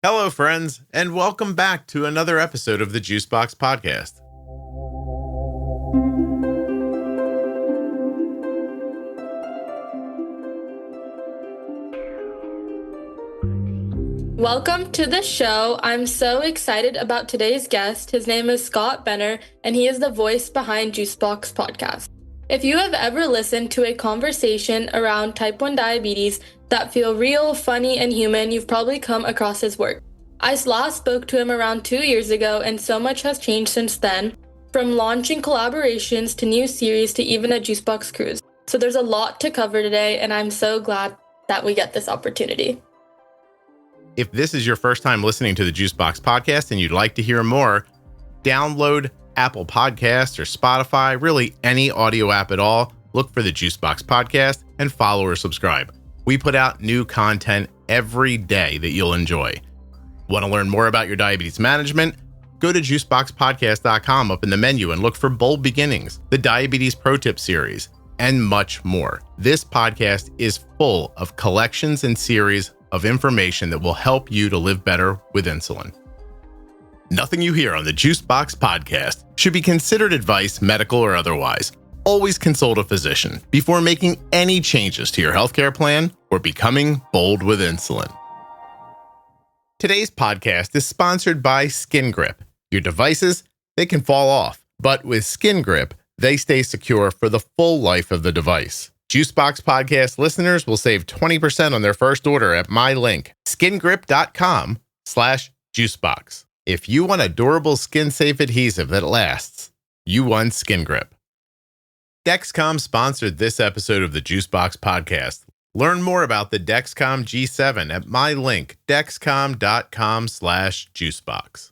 Hello, friends, and welcome back to another episode of the Juicebox Podcast. Welcome to the show. I'm so excited about today's guest. His name is Scott Benner, and he is the voice behind Juicebox Podcast. If you have ever listened to a conversation around type 1 diabetes that feel real, funny, and human, you've probably come across his work. I last spoke to him around 2 years ago, and so much has changed since then, from launching collaborations to new series to even a Juicebox cruise. So there's a lot to cover today, and I'm so glad that we get this opportunity. If this is your first time listening to the Juicebox Podcast and you'd like to hear more, download Apple Podcasts or Spotify, really any audio app at all. Look for the Juicebox Podcast and follow or subscribe. We put out new content every day that you'll enjoy. Want to learn more about your diabetes management? Go to juiceboxpodcast.com up in the menu and look for Bold Beginnings, the Diabetes Pro Tip series, and much more. This podcast is full of collections and series of information that will help you to live better with insulin. Nothing you hear on the Juicebox Podcast should be considered advice, medical or otherwise. Always consult a physician before making any changes to your healthcare plan or becoming bold with insulin. Today's podcast is sponsored by Skin Grip. Your devices, they can fall off, but with Skin Grip, they stay secure for the full life of the device. Juicebox Podcast listeners will save 20% on their first order at my link, skingrip.com/juicebox. If you want a durable skin-safe adhesive that lasts, you want Skin Grip. Dexcom sponsored this episode of the Juicebox Podcast. Learn more about the Dexcom G7 at my link, dexcom.com/juicebox.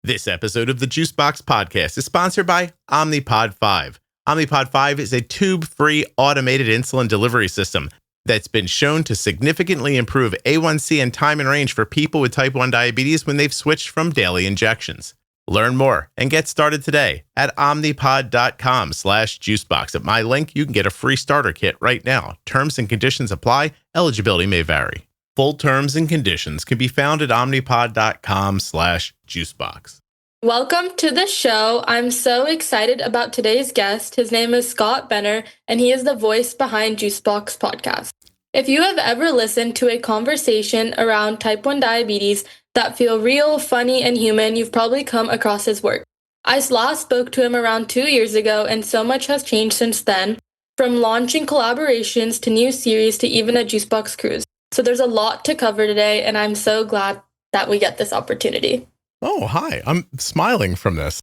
This episode of the Juicebox Podcast is sponsored by Omnipod 5. Omnipod 5 is a tube-free automated insulin delivery system that's been shown to significantly improve A1C and time in range for people with type 1 diabetes when they've switched from daily injections. Learn more and get started today at omnipod.com/juicebox. At my link, you can get a free starter kit right now. Terms and conditions apply. Eligibility may vary. Full terms and conditions can be found at omnipod.com/juicebox. Welcome to the show. I'm so excited about today's guest. His name is Scott Benner, and he is the voice behind Juicebox Podcast. If you have ever listened to a conversation around type 1 diabetes that feel real, funny, and human, you've probably come across his work. I last spoke to him around 2 years ago, and so much has changed since then, from launching collaborations to new series to even a Juicebox cruise. So there's a lot to cover today, and I'm so glad that we get this opportunity. Oh, hi. I'm smiling from this.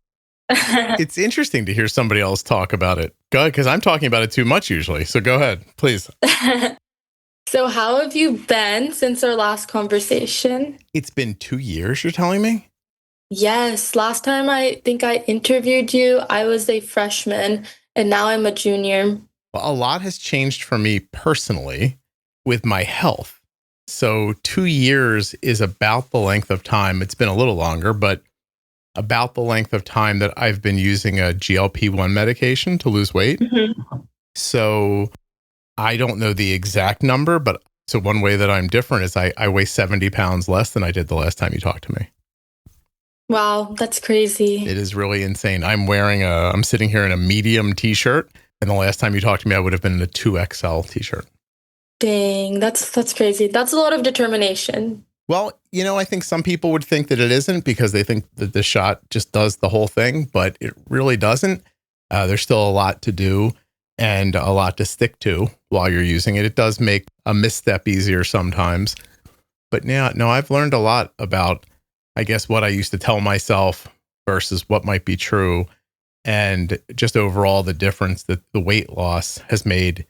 It's interesting to hear somebody else talk about it. Go ahead, because I'm talking about it too much usually. So go ahead, please. So how have you been since our last conversation? It's been 2 years, you're telling me? Yes. Last time I think I interviewed you, I was a freshman, and now I'm a junior. Well, a lot has changed for me personally with my health. So 2 years is about the length of time. It's been a little longer, but about the length of time that I've been using a GLP-1 medication to lose weight. Mm-hmm. So I don't know the exact number, but so one way that I'm different is I weigh 70 pounds less than I did the last time you talked to me. Wow, that's crazy. It is really insane. I'm sitting here in a medium t-shirt, and the last time you talked to me, I would have been in a 2XL t-shirt. Dang, that's crazy. That's a lot of determination. Well, I think some people would think that it isn't because they think that the shot just does the whole thing, but it really doesn't. There's still a lot to do and a lot to stick to while you're using it. It does make a misstep easier sometimes. But no, I've learned a lot about, I guess, what I used to tell myself versus what might be true. And just overall the difference that the weight loss has made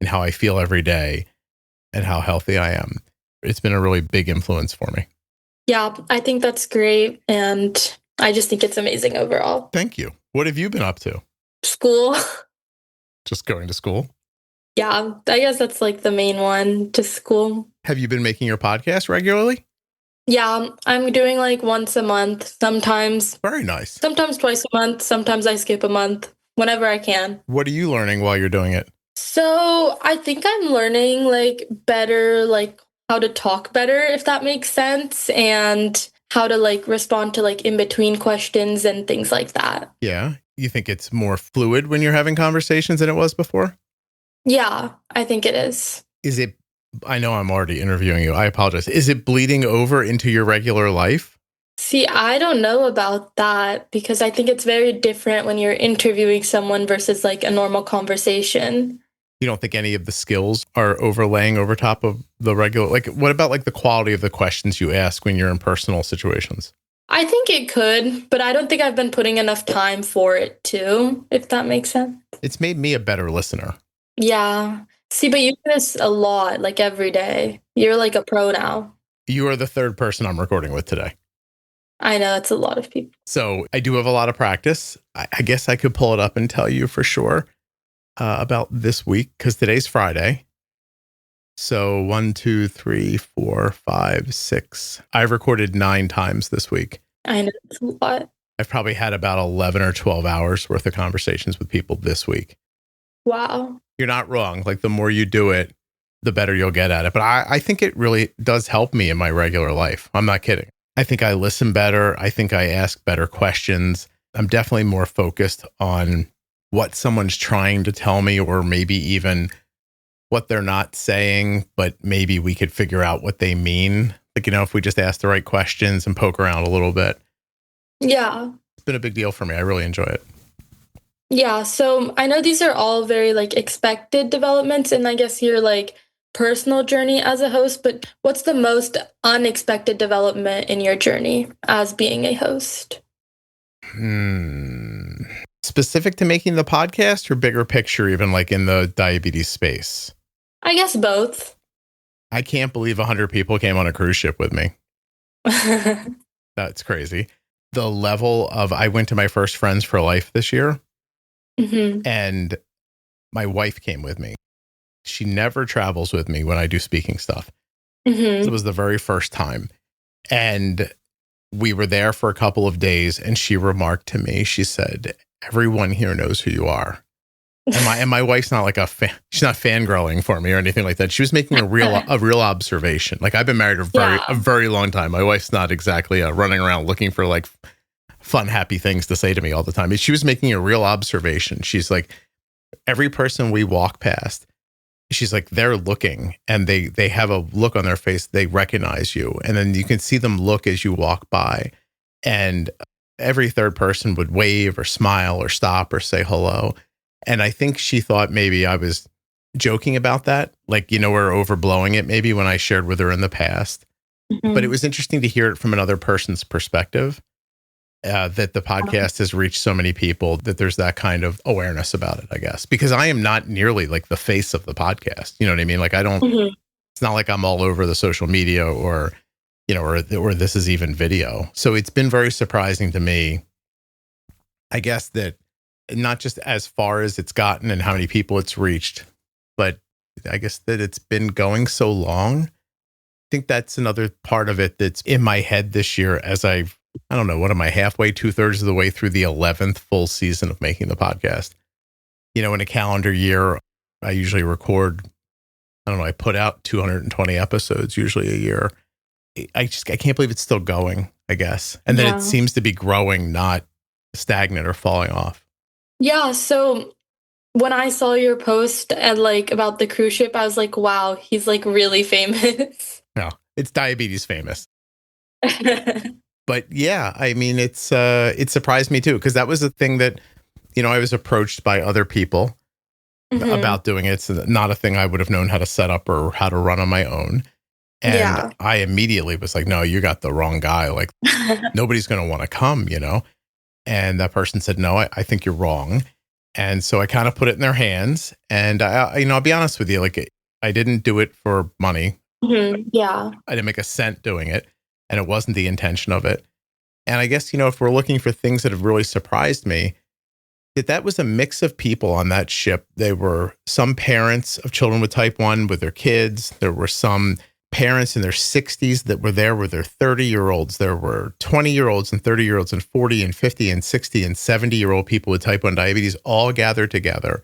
in how I feel every day and how healthy I am. It's been a really big influence for me. Yeah, I think that's great. And I just think it's amazing overall. Thank you. What have you been up to? School. Just going to school? Yeah, I guess that's like the main one, to school. Have you been making your podcast regularly? Yeah, I'm doing like once a month, sometimes. Very nice. Sometimes twice a month. Sometimes I skip a month, whenever I can. What are you learning while you're doing it? So I think I'm learning like better, like how to talk better, if that makes sense, and how to like respond to like in between questions and things like that. Yeah. You think it's more fluid when you're having conversations than it was before? Yeah, I think it is. Is it, I know I'm already interviewing you. I apologize. Is it bleeding over into your regular life? See, I don't know about that because I think it's very different when you're interviewing someone versus like a normal conversation. You don't think any of the skills are overlaying over top of the regular, like what about like the quality of the questions you ask when you're in personal situations? I think it could, but I don't think I've been putting enough time for it too, if that makes sense. It's made me a better listener. Yeah. See, but you do this a lot, like every day. You're like a pro now. You are the third person I'm recording with today. I know, it's a lot of people. So I do have a lot of practice. I guess I could pull it up and tell you for sure about this week because today's Friday. So 1, 2, 3, 4, 5, 6. I've recorded 9 times this week. I know, it's a lot. I've probably had about 11 or 12 hours worth of conversations with people this week. Wow. You're not wrong. Like the more you do it, the better you'll get at it. But I think it really does help me in my regular life. I'm not kidding. I think I listen better. I think I ask better questions. I'm definitely more focused on what someone's trying to tell me, or maybe even what they're not saying, but maybe we could figure out what they mean. Like, if we just ask the right questions and poke around a little bit. Yeah. It's been a big deal for me. I really enjoy it. Yeah. So I know these are all very like expected developments, and I guess your like personal journey as a host, but what's the most unexpected development in your journey as being a host? Specific to making the podcast or bigger picture, even like in the diabetes space? I guess both. I can't believe 100 people came on a cruise ship with me. That's crazy. The level of, I went to my first Friends for Life this year, and my wife came with me. She never travels with me when I do speaking stuff. It was the very first time. And we were there for a couple of days, and she remarked to me, she said, "Everyone here knows who you are." And my wife's not like she's not fangirling for me or anything like that. She was making a real observation. Like, I've been married a very long time. My wife's not exactly running around looking for like fun, happy things to say to me all the time. She was making a real observation. She's like, every person we walk past, she's like, they're looking, and they have a look on their face. They recognize you. And then you can see them look as you walk by. And every third person would wave or smile or stop or say hello. And I think she thought maybe I was joking about that. Like, we're overblowing it maybe when I shared with her in the past. But it was interesting to hear it from another person's perspective, that the podcast has reached so many people, that there's that kind of awareness about it, I guess, because I am not nearly like the face of the podcast. You know what I mean? Like, I don't, it's not like I'm all over the social media or this is even video. So it's been very surprising to me, I guess, that not just as far as it's gotten and how many people it's reached, but I guess that it's been going so long. I think that's another part of it that's in my head this year, as I don't know, what am I, halfway, 2/3 of the way through the 11th full season of making the podcast. In a calendar year, I usually record, I put out 220 episodes usually a year. I can't believe it's still going, I guess. And then it seems to be growing, not stagnant or falling off. Yeah. So when I saw your post and like about the cruise ship, I was like, wow, he's like really famous. No, it's diabetes famous. But yeah, I mean, it surprised me too, because that was a thing that, I was approached by other people about doing it. It's not a thing I would have known how to set up or how to run on my own. And I immediately was like, no, you got the wrong guy. Like, nobody's going to want to come, And that person said, no, I think you're wrong. And so I kind of put it in their hands. And I'll be honest with you, like, I didn't do it for money. Yeah. I didn't make a cent doing it. And it wasn't the intention of it. And I guess, if we're looking for things that have really surprised me, that was a mix of people on that ship. They were some parents of children with type 1 with their kids. There were some parents in their 60s that were there with their 30-year-olds. There were 20-year-olds and 30-year-olds and 40 and 50 and 60 and 70-year-old people with type 1 diabetes all gathered together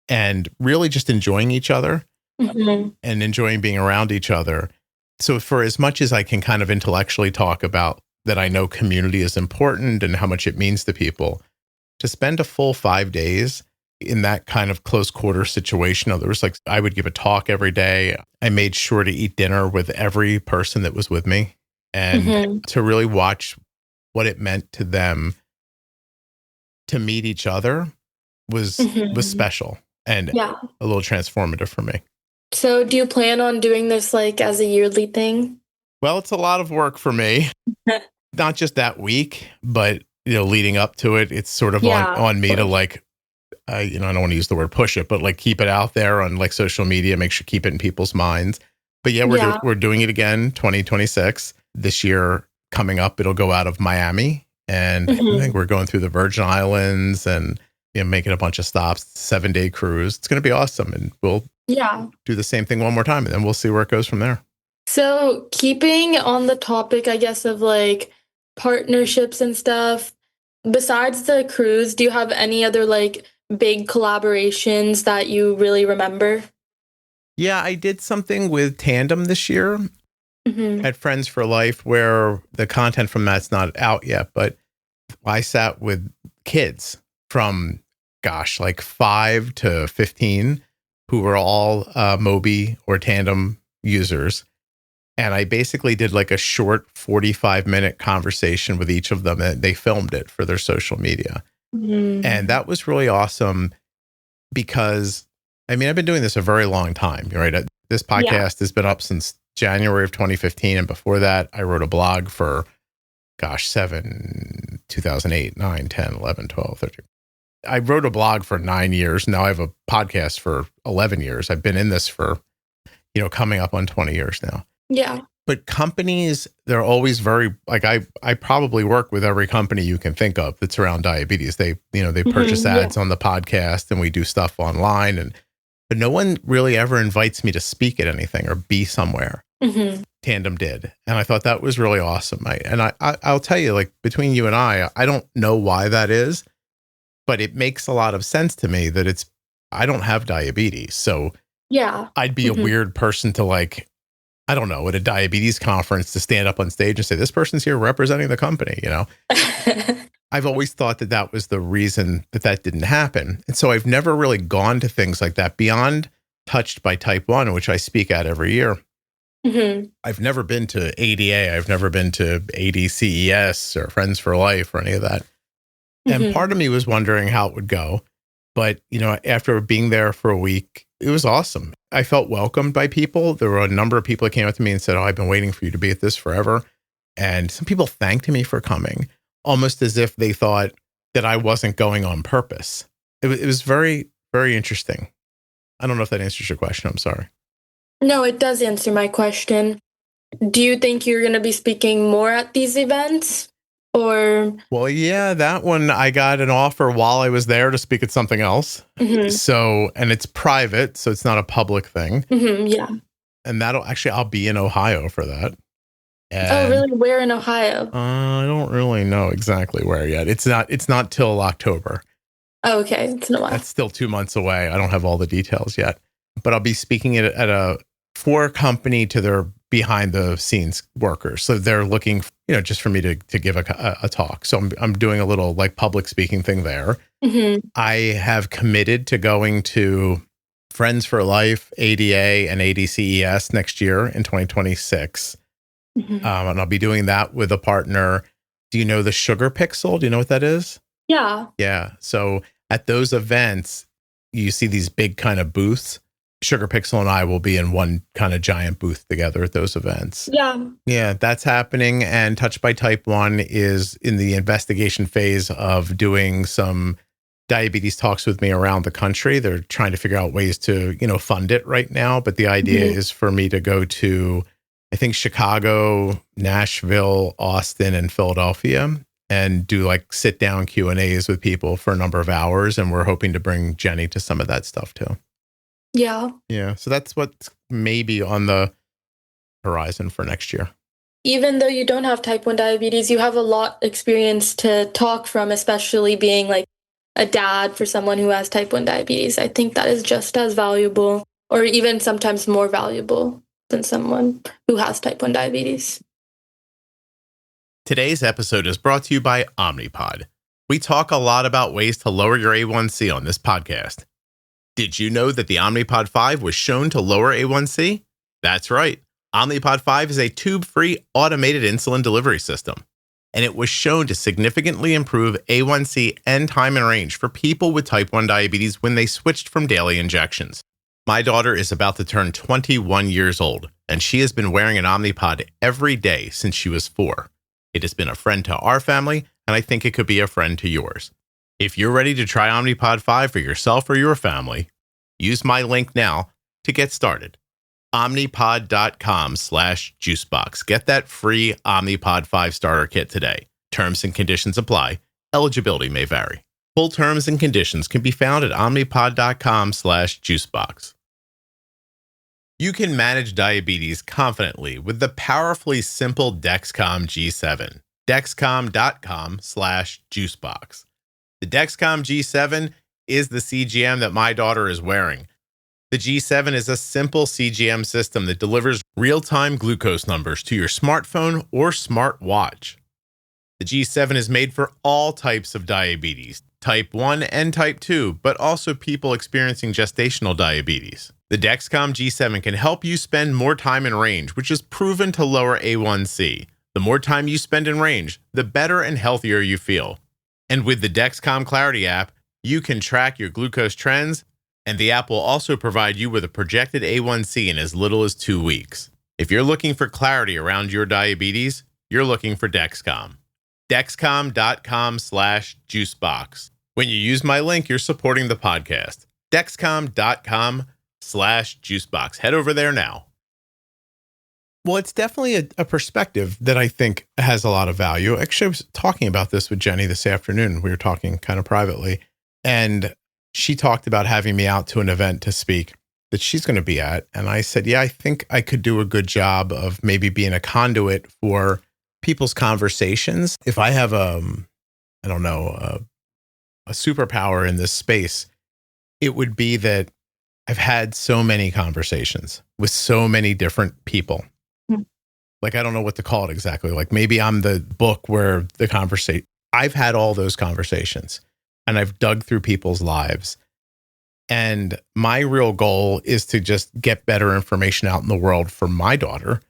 and really just enjoying each other and enjoying being around each other. So for as much as I can kind of intellectually talk about that, I know community is important and how much it means to people, to spend a full 5 days in that kind of close quarter situation. There was like, I would give a talk every day. I made sure to eat dinner with every person that was with me and to really watch what it meant to them to meet each other was special and a little transformative for me. So do you plan on doing this like as a yearly thing? Well, it's a lot of work for me, not just that week, but leading up to it, it's sort of on me to like, I don't want to use the word push it, but like keep it out there on like social media, make sure keep it in people's minds. But we're doing it again, 2026. This year coming up, it'll go out of Miami, and I think we're going through the Virgin Islands and making a bunch of stops, 7-day cruise. It's going to be awesome, and we'll do the same thing one more time, and then we'll see where it goes from there. So keeping on the topic, I guess, of like partnerships and stuff, besides the cruise, do you have any other like big collaborations that you really remember? Yeah, I did something with Tandem this year at Friends for Life, where the content from that's not out yet, but I sat with kids from, like 5 to 15 who were all Mobi or Tandem users. And I basically did like a short 45-minute conversation with each of them, and they filmed it for their social media. And that was really awesome because, I've been doing this a very long time, right? This podcast has been up since January of 2015. And before that, I wrote a blog for, 2008, 9, 10, 11, 12, 13. I wrote a blog for 9 years. Now I have a podcast for 11 years. I've been in this for, coming up on 20 years now. Yeah. But companies, they're always very, like, I probably work with every company you can think of that's around diabetes. They purchase ads on the podcast, and we do stuff online, but no one really ever invites me to speak at anything or be somewhere. Tandem did. And I thought that was really awesome. I'll tell you, like, between you and I don't know why that is, but it makes a lot of sense to me that I don't have diabetes. So I'd be a weird person to, like, I don't know, at a diabetes conference to stand up on stage and say, this person's here representing the company, I've always thought that was the reason that didn't happen. And so I've never really gone to things like that beyond Touched by Type 1, which I speak at every year. I've never been to ADA. I've never been to ADCES or Friends for Life or any of that. And part of me was wondering how it would go. But, after being there for a week, it was awesome. I felt welcomed by people. There were a number of people that came up to me and said, I've been waiting for you to be at this forever. And some people thanked me for coming, almost as if they thought that I wasn't going on purpose. It was very, very interesting. I don't know if that answers your question. I'm sorry. No, it does answer my question. Do you think you're going to be speaking more at these events? Or? Well, yeah, that one, I got an offer while I was there to speak at something else. So, and it's private, so it's not a public thing. And I'll be in Ohio for that. And, really? Where in Ohio? I don't really know exactly where yet. It's not till October. Oh, okay. It's in a while. That's still 2 months away. I don't have all the details yet, but I'll be speaking for a company to their behind the scenes workers. So they're looking, just for me to give a talk. So I'm doing a little like public speaking thing there. I have committed to going to Friends for Life, ADA, and ADCES next year in 2026. And I'll be doing that with a partner. Do you know the Sugar Pixel? Do you know what that is? Yeah. Yeah. So at those events, you see these big kind of booths. Sugar Pixel and I will be in one kind of giant booth together at those events. Yeah, that's happening. And Touched by Type 1 is in the investigation phase of doing some diabetes talks with me around the country. They're trying to figure out ways to, fund it right now. But the idea is for me to go to, I think, Chicago, Nashville, Austin, and Philadelphia, and do like sit down Q&As with people for a number of hours. And we're hoping to bring Jenny to some of that stuff too. Yeah. So that's what's maybe on the horizon for next year. Even though you don't have type 1 diabetes, you have a lot experience to talk from, especially being like a dad for someone who has type 1 diabetes. I think that is just as valuable, or even sometimes more valuable. than someone who has type 1 diabetes. Today's episode is brought to you by Omnipod. We talk a lot about ways to lower your A1C on this podcast. Did you know that the Omnipod 5 was shown to lower A1C? That's right. Omnipod 5 is a tube-free automated insulin delivery system, and it was shown to significantly improve A1C and time in range for people with type 1 diabetes when they switched from daily injections. My daughter is about to turn 21 years old, and she has been wearing an Omnipod every day since she was 4. It has been a friend to our family, and I think it could be a friend to yours. If you're ready to try Omnipod 5 for yourself or your family, use my link now to get started. Omnipod.com/juicebox. Get that free Omnipod 5 starter kit today. Terms and conditions apply. Eligibility may vary. Full terms and conditions can be found at omnipod.com/juicebox. You can manage diabetes confidently with the powerfully simple Dexcom G7. Dexcom.com/juicebox. The Dexcom G7 is the CGM that my daughter is wearing. The G7 is a simple CGM system that delivers real-time glucose numbers to your smartphone or smartwatch. The G7 is made for all types of diabetes, type 1 and type 2, but also people experiencing gestational diabetes. The Dexcom G7 can help you spend more time in range, which is proven to lower A1C. The more time you spend in range, the better and healthier you feel. And with the Dexcom Clarity app, you can track your glucose trends, and the app will also provide you with a projected A1C in as little as 2 weeks. If you're looking for clarity around your diabetes, you're looking for Dexcom. Dexcom.com/juicebox. When you use my link, you're supporting the podcast. Dexcom.com/juicebox. Head over there now. Well, it's definitely a perspective that I think has a lot of value. Actually, I was talking about this with Jenny this afternoon. We were talking kind of privately, and she talked about having me out to an event to speak that she's going to be at. And I said, yeah, I think I could do a good job of maybe being a conduit for people's conversations. If I have a superpower in this space, it would be that I've had so many conversations with so many different people. Like, I don't know what to call it exactly. Like, maybe I'm the book where the conversation, I've had all those conversations and I've dug through people's lives. And my real goal is to just get better information out in the world for my daughter.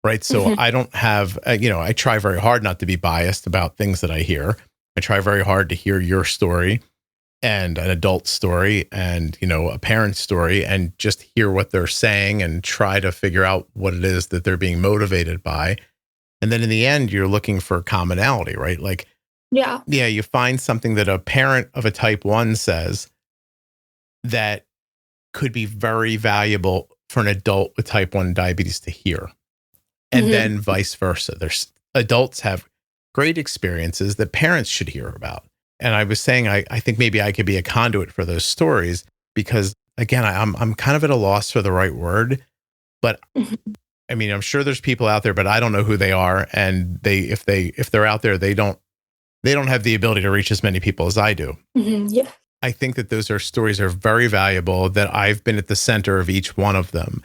Right. So I don't have, I try very hard not to be biased about things that I hear. I try very hard to hear your story and an adult story and, a parent's story and just hear what they're saying and try to figure out what it is that they're being motivated by. And then in the end, you're looking for commonality, right? Like, yeah, you find something that a parent of a type 1 says that could be very valuable for an adult with type 1 diabetes to hear. And then vice versa. There's adults have great experiences that parents should hear about. And I was saying, I think maybe I could be a conduit for those stories because, again, I'm kind of at a loss for the right word. But I mean, I'm sure there's people out there, but I don't know who they are. And if they're out there, they don't have the ability to reach as many people as I do. Yeah. I think that those stories are very valuable, that I've been at the center of each one of them.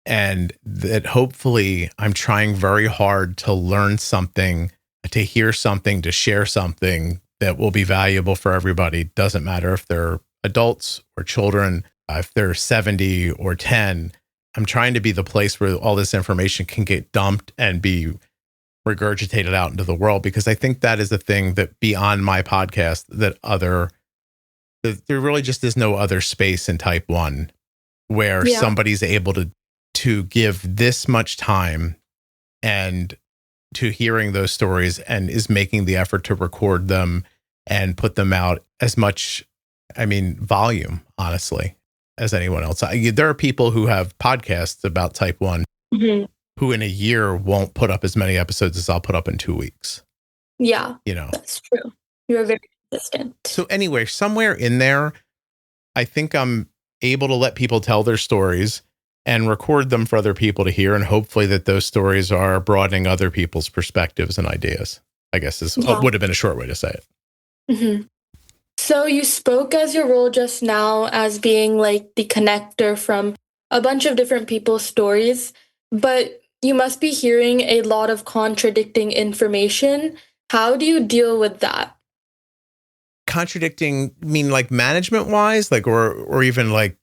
And that hopefully I'm trying very hard to learn something, to hear something, to share something that will be valuable for everybody. Doesn't matter if they're adults or children, if they're 70 or 10. I'm trying to be the place where all this information can get dumped and be regurgitated out into the world, because I think that is the thing that beyond my podcast, that there really just is no other space in type 1 where somebody's able to give this much time and to hearing those stories and is making the effort to record them and put them out as much, volume, honestly, as anyone else. There are people who have podcasts about type 1 who in a year won't put up as many episodes as I'll put up in 2 weeks. Yeah, that's true. You're very consistent. So anyway, somewhere in there, I think I'm able to let people tell their stories and record them for other people to hear. And hopefully that those stories are broadening other people's perspectives and ideas, I guess would have been a short way to say it. So you spoke as your role just now as being like the connector from a bunch of different people's stories. but you must be hearing a lot of contradicting information. How do you deal with that? Contradicting, mean like management wise, like, or even like,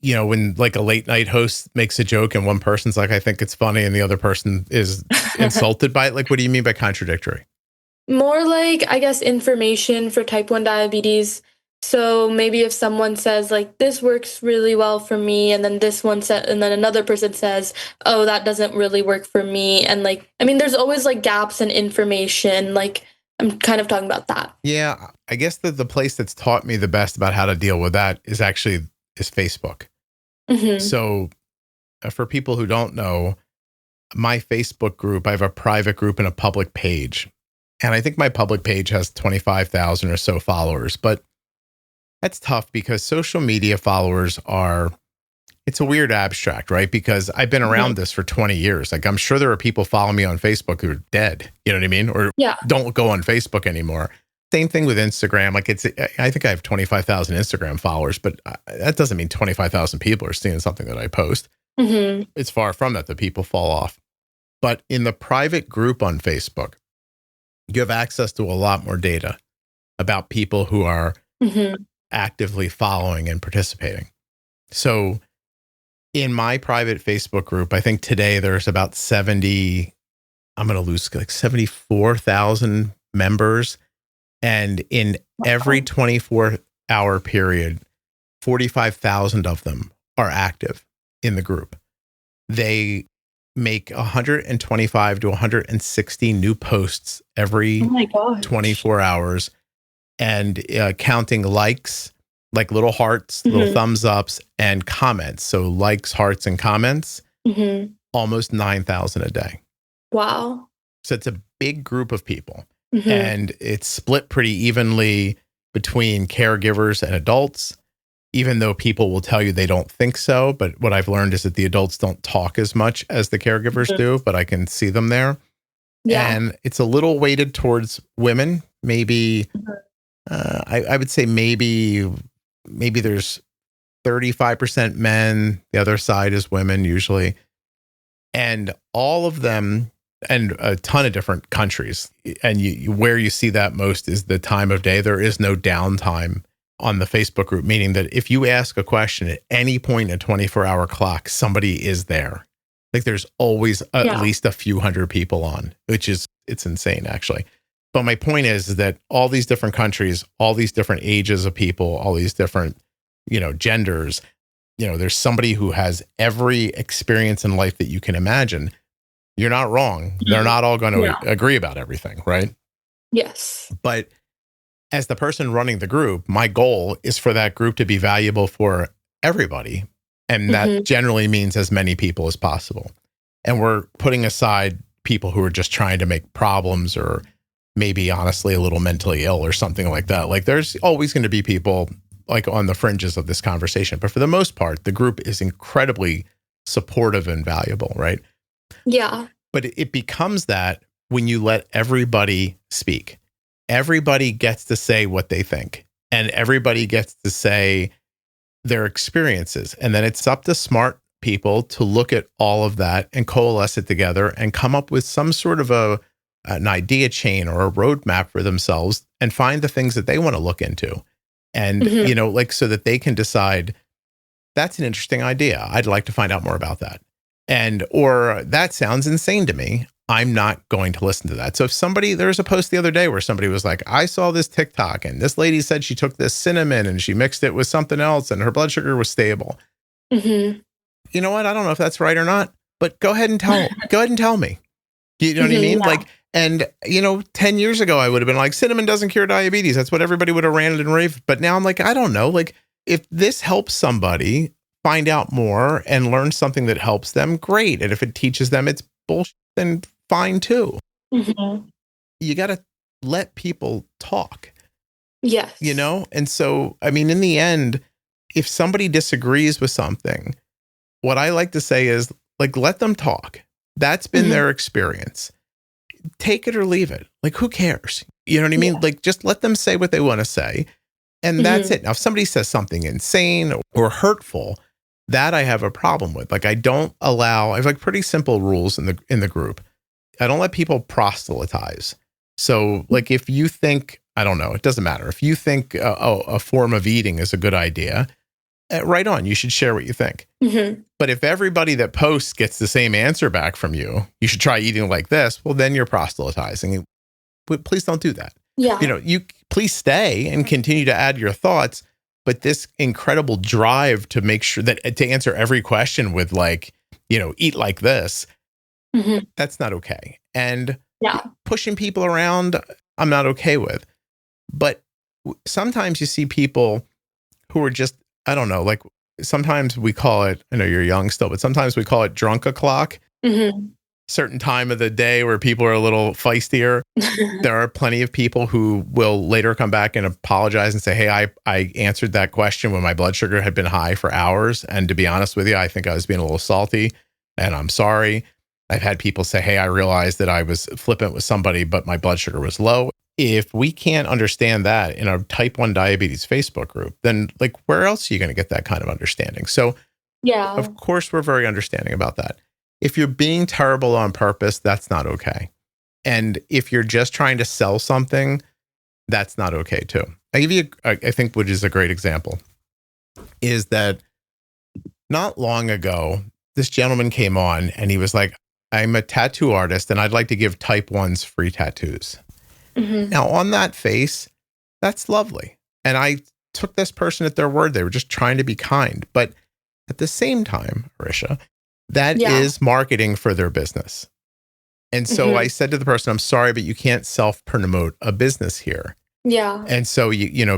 when like a late night host makes a joke and one person's like, I think it's funny, and the other person is insulted by it. Like, what do you mean by contradictory? More like, I guess, information for type 1 diabetes. So maybe if someone says like, this works really well for me, and then and then another person says, oh, that doesn't really work for me. And like, I mean, there's always like gaps in information. Like, I'm kind of talking about that. Yeah, I guess that the place that's taught me the best about how to deal with that is Facebook. Mm-hmm. So for people who don't know, my Facebook group, I have a private group and a public page. And I think my public page has 25,000 or so followers, but that's tough because social media followers it's a weird abstract, right? Because I've been around this for 20 years. Like, I'm sure there are people following me on Facebook who are dead, you know what I mean? Or don't go on Facebook anymore. Same thing with Instagram. Like, I think I have 25,000 Instagram followers, but that doesn't mean 25,000 people are seeing something that I post. Mm-hmm. It's far from that. The people fall off. But in the private group on Facebook, you have access to a lot more data about people who are actively following and participating. So in my private Facebook group, I think today there's about 74,000 members. And in every 24-hour period, 45,000 of them are active in the group. They make 125 to 160 new posts every 24 hours, and counting likes, like little hearts, little thumbs ups, and comments. So likes, hearts, and comments, almost 9,000 a day. Wow. So it's a big group of people, and it's split pretty evenly between caregivers and adults, even though people will tell you they don't think so. But what I've learned is that the adults don't talk as much as the caregivers do, but I can see them there. Yeah. And it's a little weighted towards women. Maybe, I would say maybe there's 35% men. The other side is women usually. And all of them, and a ton of different countries. And where you see that most is the time of day. There is no downtime on the Facebook group, meaning that if you ask a question at any point in a 24-hour clock, somebody is there. Like, there's always at least a few hundred people on, it's insane actually. But my point is that all these different countries, all these different ages of people, all these different, genders, there's somebody who has every experience in life that you can imagine. You're not wrong. They're not all going to agree about everything, right? Yes. But as the person running the group, my goal is for that group to be valuable for everybody. And that generally means as many people as possible. And we're putting aside people who are just trying to make problems, or maybe honestly a little mentally ill or something like that. Like, there's always going to be people like on the fringes of this conversation. But for the most part, the group is incredibly supportive and valuable, right? Yeah. But it becomes that when you let everybody speak. Everybody gets to say what they think, and everybody gets to say their experiences. And then it's up to smart people to look at all of that and coalesce it together and come up with some sort of an idea chain or a roadmap for themselves, and find the things that they want to look into. And, so that they can decide, that's an interesting idea. I'd like to find out more about that. Or that sounds insane to me. I'm not going to listen to that. So if there was a post the other day where somebody was like, I saw this TikTok and this lady said she took this cinnamon and she mixed it with something else and her blood sugar was stable. You know what? I don't know if that's right or not, but go ahead and tell me. You know what I mean? Yeah. Like, and 10 years ago, I would have been like, cinnamon doesn't cure diabetes. That's what everybody would have ranted and raved. But now I'm like, I don't know. Like, if this helps somebody find out more and learn something that helps them, great. And if it teaches them it's bullshit, then fine too. You got to let people talk. Yes. And so, I mean, in the end, if somebody disagrees with something, what I like to say is, like, let them talk. That's been their experience. Take it or leave it. Like, who cares? You know what I mean? Like, just let them say what they want to say. And that's it. Now, if somebody says something insane or hurtful, That I have a problem with. Like I have like pretty simple rules in the group. I don't let people proselytize. So like if you think, I don't know, it doesn't matter. If you think a form of eating is a good idea, right on, you should share what you think. Mm-hmm. But if everybody that posts gets the same answer back from you, you should try eating like this, well, then you're proselytizing. Please don't do that. Yeah. You please stay and continue to add your thoughts. But this incredible drive to make sure that to answer every question with like, eat like this, mm-hmm. that's not okay. And yeah, pushing people around, I'm not okay with. But sometimes you see people who are just, I don't know, like sometimes we call it, I know you're young still, but sometimes we call it drunk o'clock. Mm-hmm. Certain time of the day where people are a little feistier. There are plenty of people who will later come back and apologize and say, hey, I answered that question when my blood sugar had been high for hours. And to be honest with you, I think I was being a little salty and I'm sorry. I've had people say, hey, I realized that I was flippant with somebody, but my blood sugar was low. If we can't understand that in a type 1 diabetes Facebook group, then like, where else are you going to get that kind of understanding? So yeah, of course, we're very understanding about that. If you're being terrible on purpose, that's not okay. And if you're just trying to sell something, that's not okay too. I give you, I think, which is a great example, is that not long ago, this gentleman came on and he was like, I'm a tattoo artist and I'd like to give type 1s free tattoos. Mm-hmm. Now, on that face, that's lovely. And I took this person at their word. They were just trying to be kind. But at the same time, Arisha, that is marketing for their business. And so I said to the person, I'm sorry, but you can't self-promote a business here. Yeah. And so,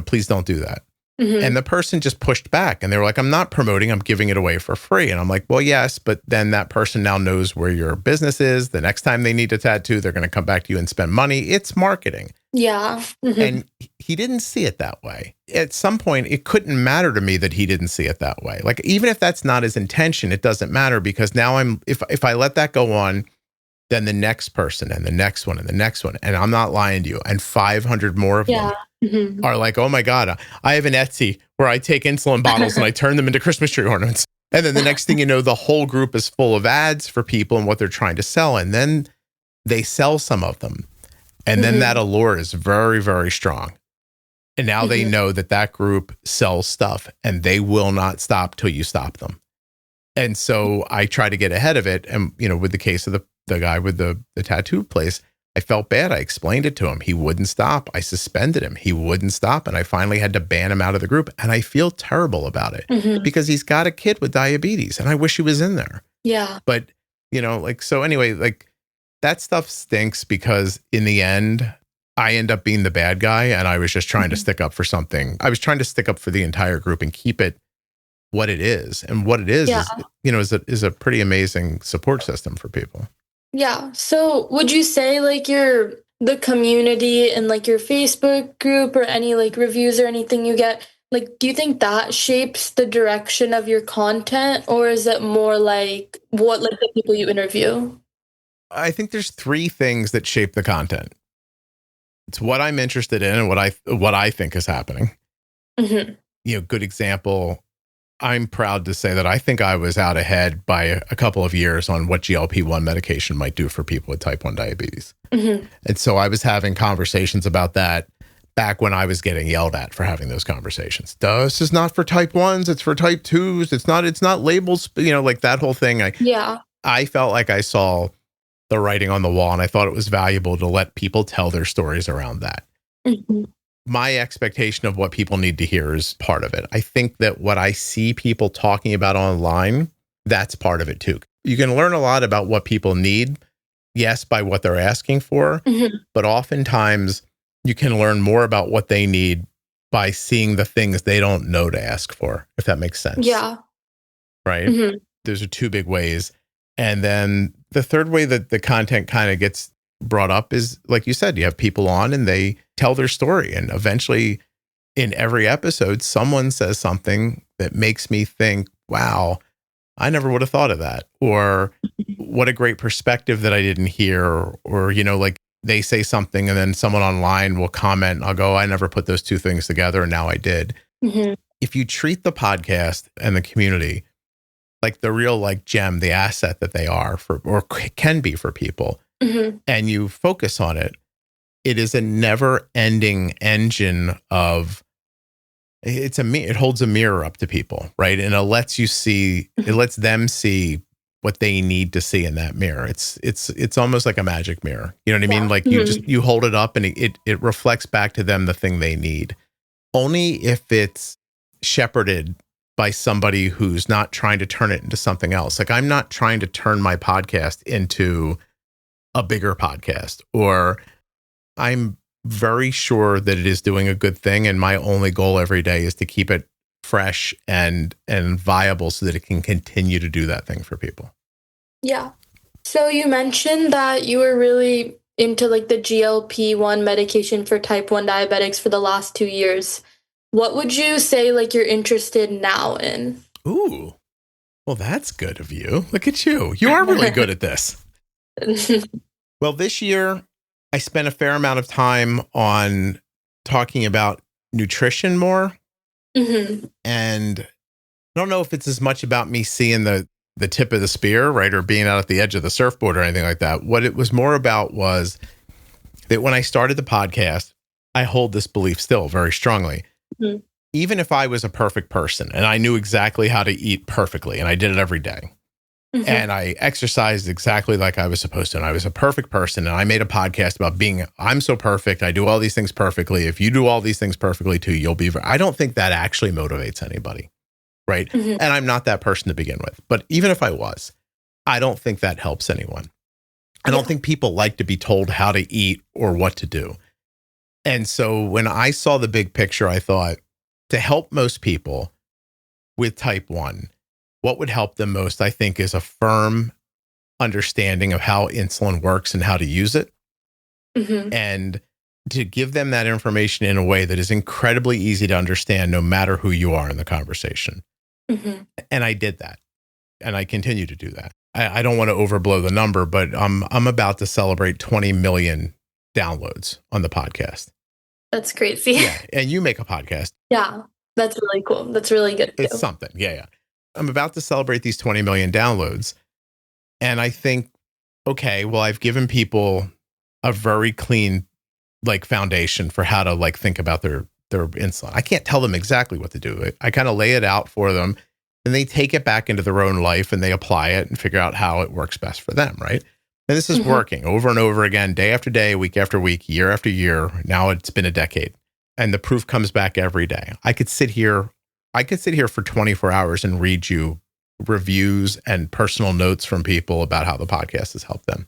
please don't do that. Mm-hmm. And the person just pushed back and they were like, I'm not promoting, I'm giving it away for free. And I'm like, well, yes, but then that person now knows where your business is. The next time they need a tattoo, they're going to come back to you and spend money. It's marketing. Yeah. Mm-hmm. And he didn't see it that way. At some point, it couldn't matter to me that he didn't see it that way. Like, even if that's not his intention, it doesn't matter because now if I let that go on, then the next person and the next one and the next one, and I'm not lying to you, and 500 more of them are like, oh my God, I have an Etsy where I take insulin bottles and I turn them into Christmas tree ornaments. And then the next thing you know, the whole group is full of ads for people and what they're trying to sell. And then they sell some of them. And then that allure is very, very strong. And now they know that group sells stuff and they will not stop till you stop them. And so I try to get ahead of it. And, with the case of the guy with the tattoo place, I felt bad. I explained it to him. He wouldn't stop. I suspended him. He wouldn't stop. And I finally had to ban him out of the group. And I feel terrible about it because he's got a kid with diabetes and I wish he was in there. Yeah. But, so anyway, like that stuff stinks because in the end, I end up being the bad guy. And I was just trying to stick up for something. I was trying to stick up for the entire group and keep it what it is. And what it is, is a pretty amazing support system for people. Yeah. So would you say like the community and like your Facebook group or any like reviews or anything you get, like, do you think that shapes the direction of your content or is it more like what like the people you interview? I think there's 3 things that shape the content. It's what I'm interested in and what I think is happening. Mm-hmm. Good example. I'm proud to say that I think I was out ahead by a couple of years on what GLP-1 medication might do for people with type 1 diabetes. Mm-hmm. And so I was having conversations about that back when I was getting yelled at for having those conversations. This is not for type 1s, it's for type 2s. It's not labels, like that whole thing. I felt like I saw the writing on the wall and I thought it was valuable to let people tell their stories around that. Mm-hmm. My expectation of what people need to hear is part of it. I think that what I see people talking about online, that's part of it too. You can learn a lot about what people need, yes, by what they're asking for, but oftentimes you can learn more about what they need by seeing the things they don't know to ask for, if that makes sense. Yeah. Right? Mm-hmm. Those are 2 big ways. And then the third way that the content kind of gets brought up is, like you said, you have people on and they tell their story. And eventually in every episode, someone says something that makes me think, wow, I never would have thought of that. Or what a great perspective that I didn't hear. Or, like they say something and then someone online will comment and I'll go, I never put those 2 things together. And now I did. Mm-hmm. If you treat the podcast and the community like the real like gem, the asset that they are for, or can be for people, and you focus on it, it is a never ending engine of, it holds a mirror up to people, right? And it lets you see, it lets them see what they need to see in that mirror. It's almost like a magic mirror. You know what I mean? Like you hold it up and it reflects back to them the thing they need. Only if it's shepherded by somebody who's not trying to turn it into something else. Like I'm not trying to turn my podcast into a bigger podcast, or I'm very sure that it is doing a good thing. And my only goal every day is to keep it fresh and viable so that it can continue to do that thing for people. Yeah. So you mentioned that you were really into like the GLP-1 medication for type 1 diabetics for the last 2 years. What would you say like you're interested now in? Ooh, well, that's good of you. Look at you. You are really good at this. Well, this year I spent a fair amount of time on talking about nutrition more. And I don't know if it's as much about me seeing the tip of the spear, right? Or being out at the edge of the surfboard or anything like that. What it was more about was that when I started the podcast, I hold this belief still very strongly. Even if I was a perfect person and I knew exactly how to eat perfectly and I did it every day and I exercised exactly like I was supposed to, and I was a perfect person and I made a podcast about I'm so perfect. I do all these things perfectly. If you do all these things perfectly too, you'll be, I don't think that actually motivates anybody. Right. And I'm not that person to begin with. But even if I was, I don't think that helps anyone. I don't think people like to be told how to eat or what to do. And so when I saw the big picture, I thought to help most people with type 1, what would help them most, I think, is a firm understanding of how insulin works and how to use it. And to give them that information in a way that is incredibly easy to understand, no matter who you are in the conversation. And I did that. And I continue to do that. I don't want to overblow the number, but I'm about to celebrate 20 million downloads on the podcast. That's crazy. Yeah. And you make a podcast. Yeah. That's really cool. That's really good. It's something. Yeah. I'm about to celebrate these 20 million downloads. And I think, okay, well, I've given people a very clean like foundation for how to like think about their insulin. I can't tell them exactly what to do. I kind of lay it out for them and they take it back into their own life and they apply it and figure out how it works best for them. Right. And this is working over and over again, day after day, week after week, year after year. Now it's been a decade and the proof comes back every day. I could sit here for 24 hours and read you reviews and personal notes from people about how the podcast has helped them.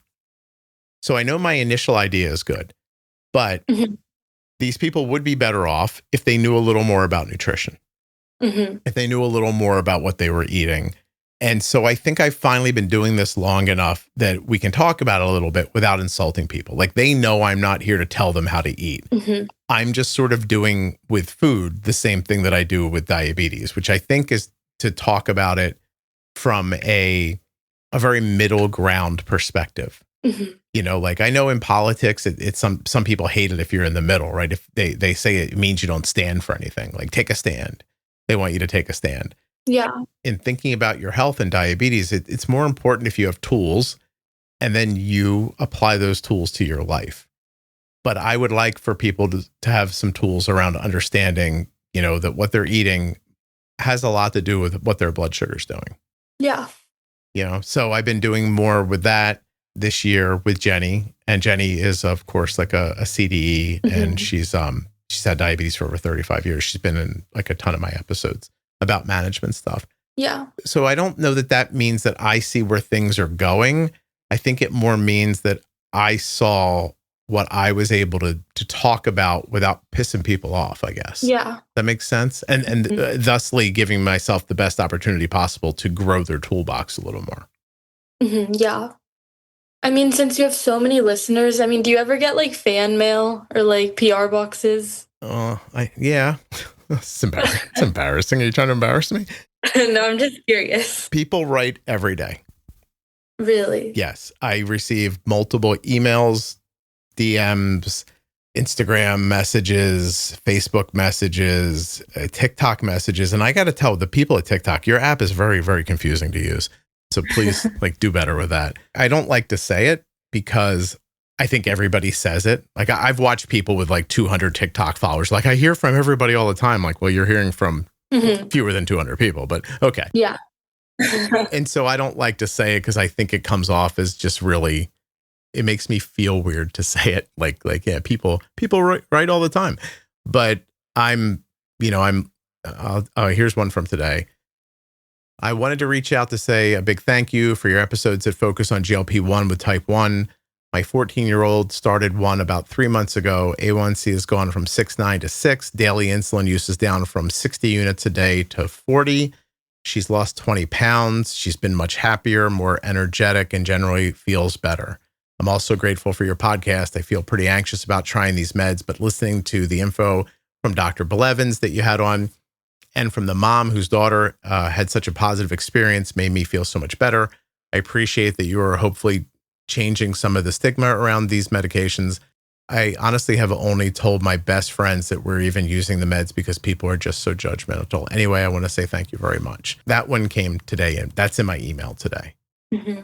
So I know my initial idea is good, but these people would be better off if they knew a little more about nutrition, if they knew a little more about what they were eating. And so I think I've finally been doing this long enough that we can talk about it a little bit without insulting people. Like they know I'm not here to tell them how to eat. I'm just sort of doing with food the same thing that I do with diabetes, which I think is to talk about it from a very middle ground perspective. You know, like I know in politics, it's some people hate it if you're in the middle, right? If they say it means you don't stand for anything, like take a stand. They want you to take a stand. Yeah. In thinking about your health and diabetes, it's more important if you have tools and then you apply those tools to your life. But I would like for people to have some tools around understanding, you know, that what they're eating has a lot to do with what their blood sugar is doing. Yeah. You know, so I've been doing more with that this year with Jenny. And Jenny is, of course, like a CDE and she's had diabetes for over 35 years. She's been in like a ton of my episodes about management stuff. Yeah. So I don't know that means that I see where things are going. I think it more means that I saw what I was able to talk about without pissing people off, I guess. Yeah. That makes sense. And thusly giving myself the best opportunity possible to grow their toolbox a little more. Yeah. I mean, since you have so many listeners, I mean, do you ever get like fan mail or like PR boxes? Yeah. It's embarrassing. Are you trying to embarrass me? No, I'm just curious. People write every day. Really? Yes. I receive multiple emails, DMs, Instagram messages, Facebook messages, TikTok messages. And I got to tell the people at TikTok, your app is very, very confusing to use. So please do better with that. I don't like to say it because I think everybody says it. Like I've watched people with 200 TikTok followers. Like I hear from everybody all the time. Like, well, you're hearing from fewer than 200 people, but okay. Yeah. And so I don't like to say it because I think it comes off as just really, it makes me feel weird to say it. Yeah, people write all the time, but here's one from today. I wanted to reach out to say a big thank you for your episodes that focus on GLP-1 with type 1. My 14-year-old started one about 3 months ago. A1C has gone from 6.9 to 6. Daily insulin use is down from 60 units a day to 40. She's lost 20 pounds. She's been much happier, more energetic, and generally feels better. I'm also grateful for your podcast. I feel pretty anxious about trying these meds, but listening to the info from Dr. Blevins that you had on and from the mom whose daughter had such a positive experience made me feel so much better. I appreciate that you are hopefully changing some of the stigma around these medications. I honestly have only told my best friends that we're even using the meds because people are just so judgmental. Anyway, I want to say thank you very much. That one came today, and that's in my email today. Mm-hmm.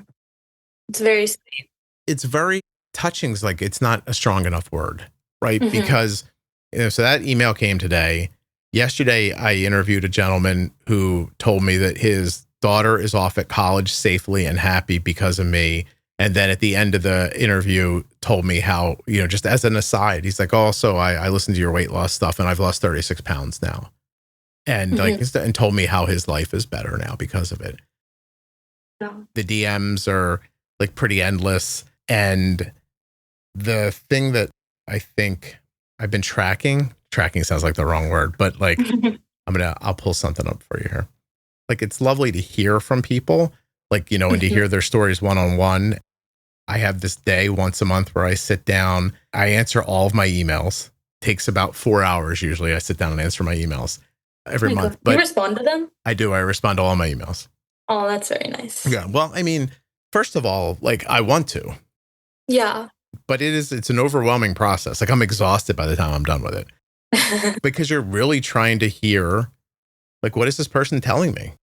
It's very sweet. It's very touching. It's not a strong enough word, right? Mm-hmm. Because, so that email came today. Yesterday, I interviewed a gentleman who told me that his daughter is off at college safely and happy because of me. And then at the end of the interview, told me how, just as an aside, he's like, also, I listened to your weight loss stuff and I've lost 36 pounds now. And and told me how his life is better now because of it. Yeah. The DMs are pretty endless. And the thing that I think I've been tracking sounds like the wrong word, but I'll pull something up for you here. It's lovely to hear from people, and to hear their stories one-on-one. I have this day once a month where I sit down, I answer all of my emails. Takes about 4 hours. Usually I sit down and answer my emails every month. But you respond to them? I do. I respond to all my emails. Oh, that's very nice. Yeah. Well, first of all, I want to. Yeah. But it's an overwhelming process. I'm exhausted by the time I'm done with it. Because you're really trying to hear, what is this person telling me?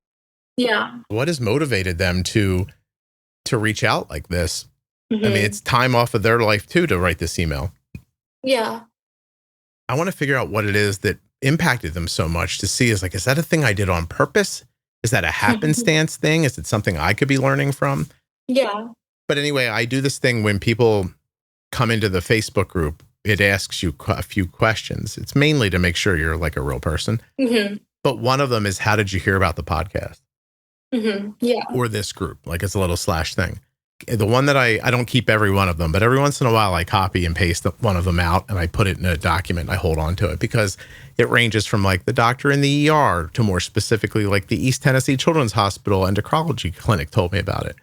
Yeah. What has motivated them to reach out like this? Mm-hmm. It's time off of their life too to write this email. Yeah. I want to figure out what it is that impacted them so much to see is that a thing I did on purpose? Is that a happenstance thing? Is it something I could be learning from? Yeah. But anyway, I do this thing when people come into the Facebook group, it asks you a few questions. It's mainly to make sure you're a real person. Mm-hmm. But one of them is, how did you hear about the podcast? Mm-hmm. Yeah. Or this group? It's a little slash thing. The one that I don't keep every one of them, but every once in a while I copy and paste one of them out and I put it in a document. I hold on to it because it ranges from the doctor in the ER to more specifically the East Tennessee Children's Hospital Endocrinology Clinic told me about it.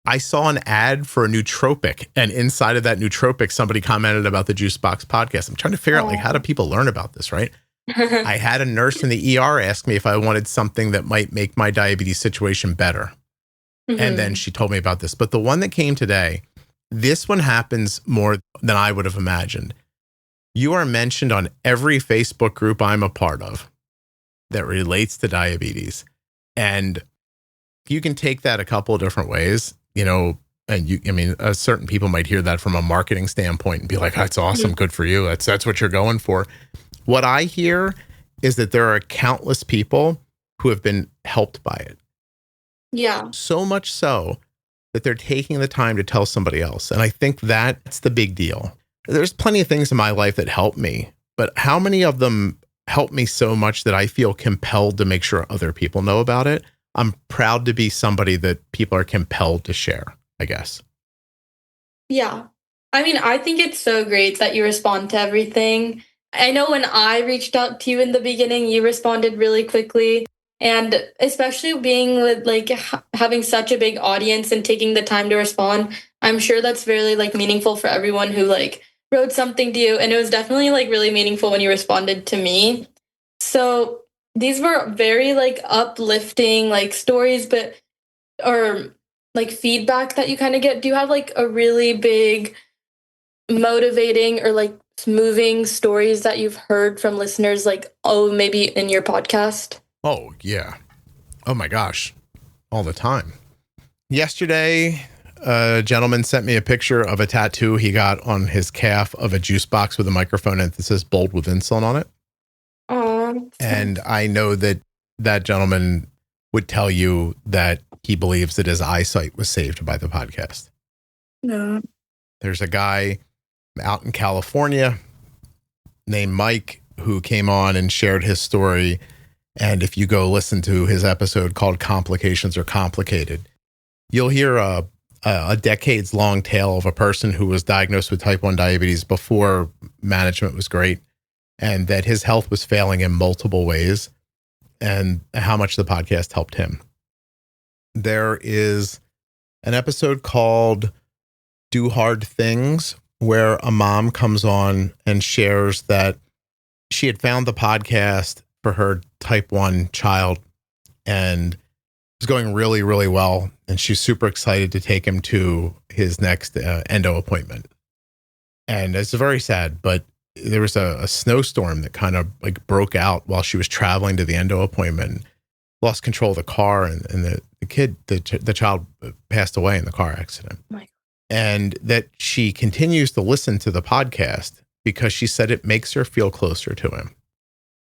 I saw an ad for a nootropic, and inside of that nootropic, somebody commented about the Juicebox podcast. I'm trying to figure out how do people learn about this, right? I had a nurse in the ER ask me if I wanted something that might make my diabetes situation better. Mm-hmm. And then she told me about this. But the one that came today, this one happens more than I would have imagined. You are mentioned on every Facebook group I'm a part of that relates to diabetes. And you can take that a couple of different ways, and certain people might hear that from a marketing standpoint and be like, that's awesome. Good for you. That's what you're going for. What I hear is that there are countless people who have been helped by it. Yeah. So much so that they're taking the time to tell somebody else. And I think that's the big deal. There's plenty of things in my life that help me, but how many of them help me so much that I feel compelled to make sure other people know about it? I'm proud to be somebody that people are compelled to share, I guess. Yeah. I think it's so great that you respond to everything. I know when I reached out to you in the beginning, you responded really quickly. And especially being with having such a big audience and taking the time to respond, I'm sure that's really meaningful for everyone who wrote something to you. And it was definitely really meaningful when you responded to me. So these were very uplifting stories, or feedback that you kind of get. Do you have a really big motivating or like moving stories that you've heard from listeners, like, oh, maybe in your podcast? Oh, yeah. Oh my gosh. All the time. Yesterday, a gentleman sent me a picture of a tattoo he got on his calf of a juice box with a microphone and it says bold with insulin on it. And I know that that gentleman would tell you that he believes that his eyesight was saved by the podcast. No. There's a guy out in California named Mike who came on and shared his story. And if you go listen to his episode called Complications Are Complicated, you'll hear a decades long tale of a person who was diagnosed with type 1 diabetes before management was great, and that his health was failing in multiple ways, and how much the podcast helped him. There is an episode called Do Hard Things, where a mom comes on and shares that she had found the podcast for her type 1 child and it was going really, really well. And she's super excited to take him to his next endo appointment. And it's very sad, but there was a snowstorm that kind of like broke out while she was traveling to the endo appointment, lost control of the car, and the child passed away in the car accident. Oh my God. And that she continues to listen to the podcast because she said it makes her feel closer to him.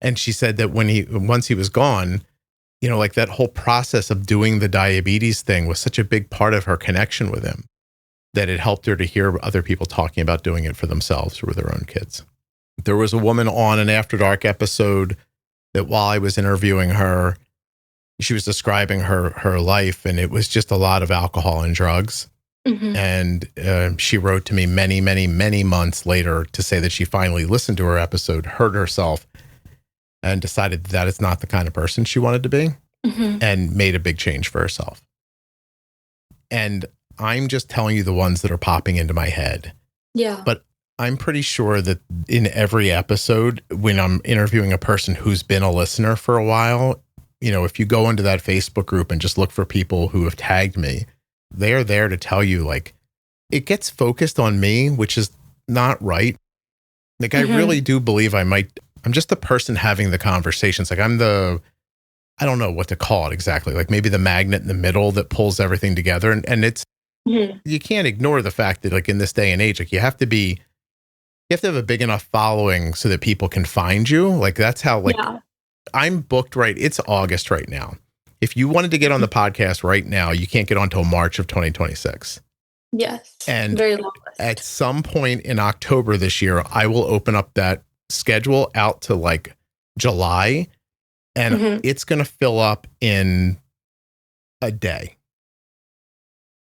And she said that once he was gone, you know, like that whole process of doing the diabetes thing was such a big part of her connection with him that it helped her to hear other people talking about doing it for themselves or with their own kids. There was a woman on an After Dark episode that while I was interviewing her, she was describing her life, and it was just a lot of alcohol and drugs. Mm-hmm. And she wrote to me many, many, many months later to say that she finally listened to her episode, heard herself, and decided that is not the kind of person she wanted to be, Mm-hmm. and made a big change for herself. And I'm just telling you the ones that are popping into my head. Yeah. But I'm pretty sure that in every episode, when I'm interviewing a person who's been a listener for a while, you know, if you go into that Facebook group and just look for people who have tagged me, they're there to tell you, like, it gets focused on me, which is not right. Like, Mm-hmm. I really do believe I'm just the person having the conversations. Like, I don't know what to call it exactly. Like maybe the magnet in the middle that pulls everything together. And it's, Mm-hmm. you can't ignore the fact that like in this day and age, like you have to have a big enough following so that people can find you. Like that's how, like, Yeah. I'm booked right. It's August right now. If you wanted to get on the podcast right now, you can't get on until March of 2026. Yes. And very long list. at some point in October this year, I will open up that schedule out to like July, and Mhm. it's going to fill up in a day.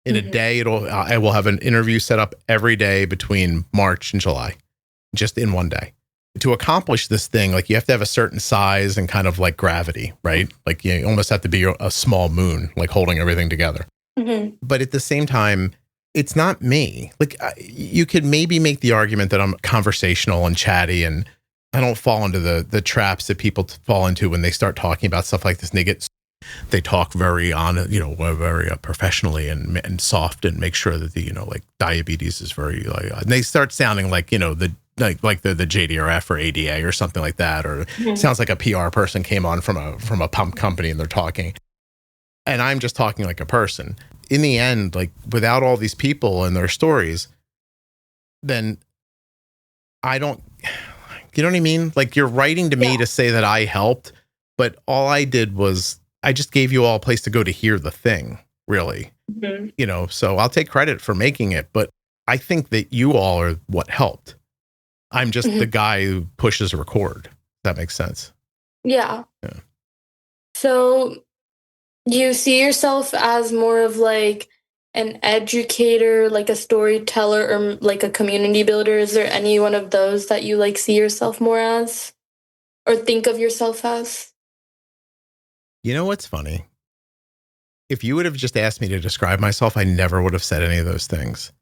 In a Mhm. day, I will have an interview set up every day between March and July, just in one day. To accomplish this thing, like you have to have a certain size and kind of like gravity, right? Like you almost have to be a small moon, like holding everything together. Mhm. But at the same time, it's not me. Like you could maybe make the argument that I'm conversational and chatty, and I don't fall into the traps that people fall into when they start talking about stuff like this. And they talk very very professionally and soft, and make sure that the, like diabetes is very like, and they start sounding like, the JDRF or ADA or something like that, or Mhm. sounds like a PR person came on from a pump company and they're talking. And I'm just talking like a person. In the end, like without all these people and their stories, then I don't, you know what I mean? Like you're writing to me Yeah. to say that I helped, but all I did was I just gave you all a place to go to hear the thing, really. Mhm. So I'll take credit for making it, but I think that you all are what helped. I'm just Mhm. the guy who pushes record. If that makes sense. Yeah. Yeah. So you see yourself as more of like an educator, like a storyteller, or like a community builder? Is there any one of those that you like see yourself more as, or think of yourself as? You know what's funny? If you would have just asked me to describe myself, I never would have said any of those things.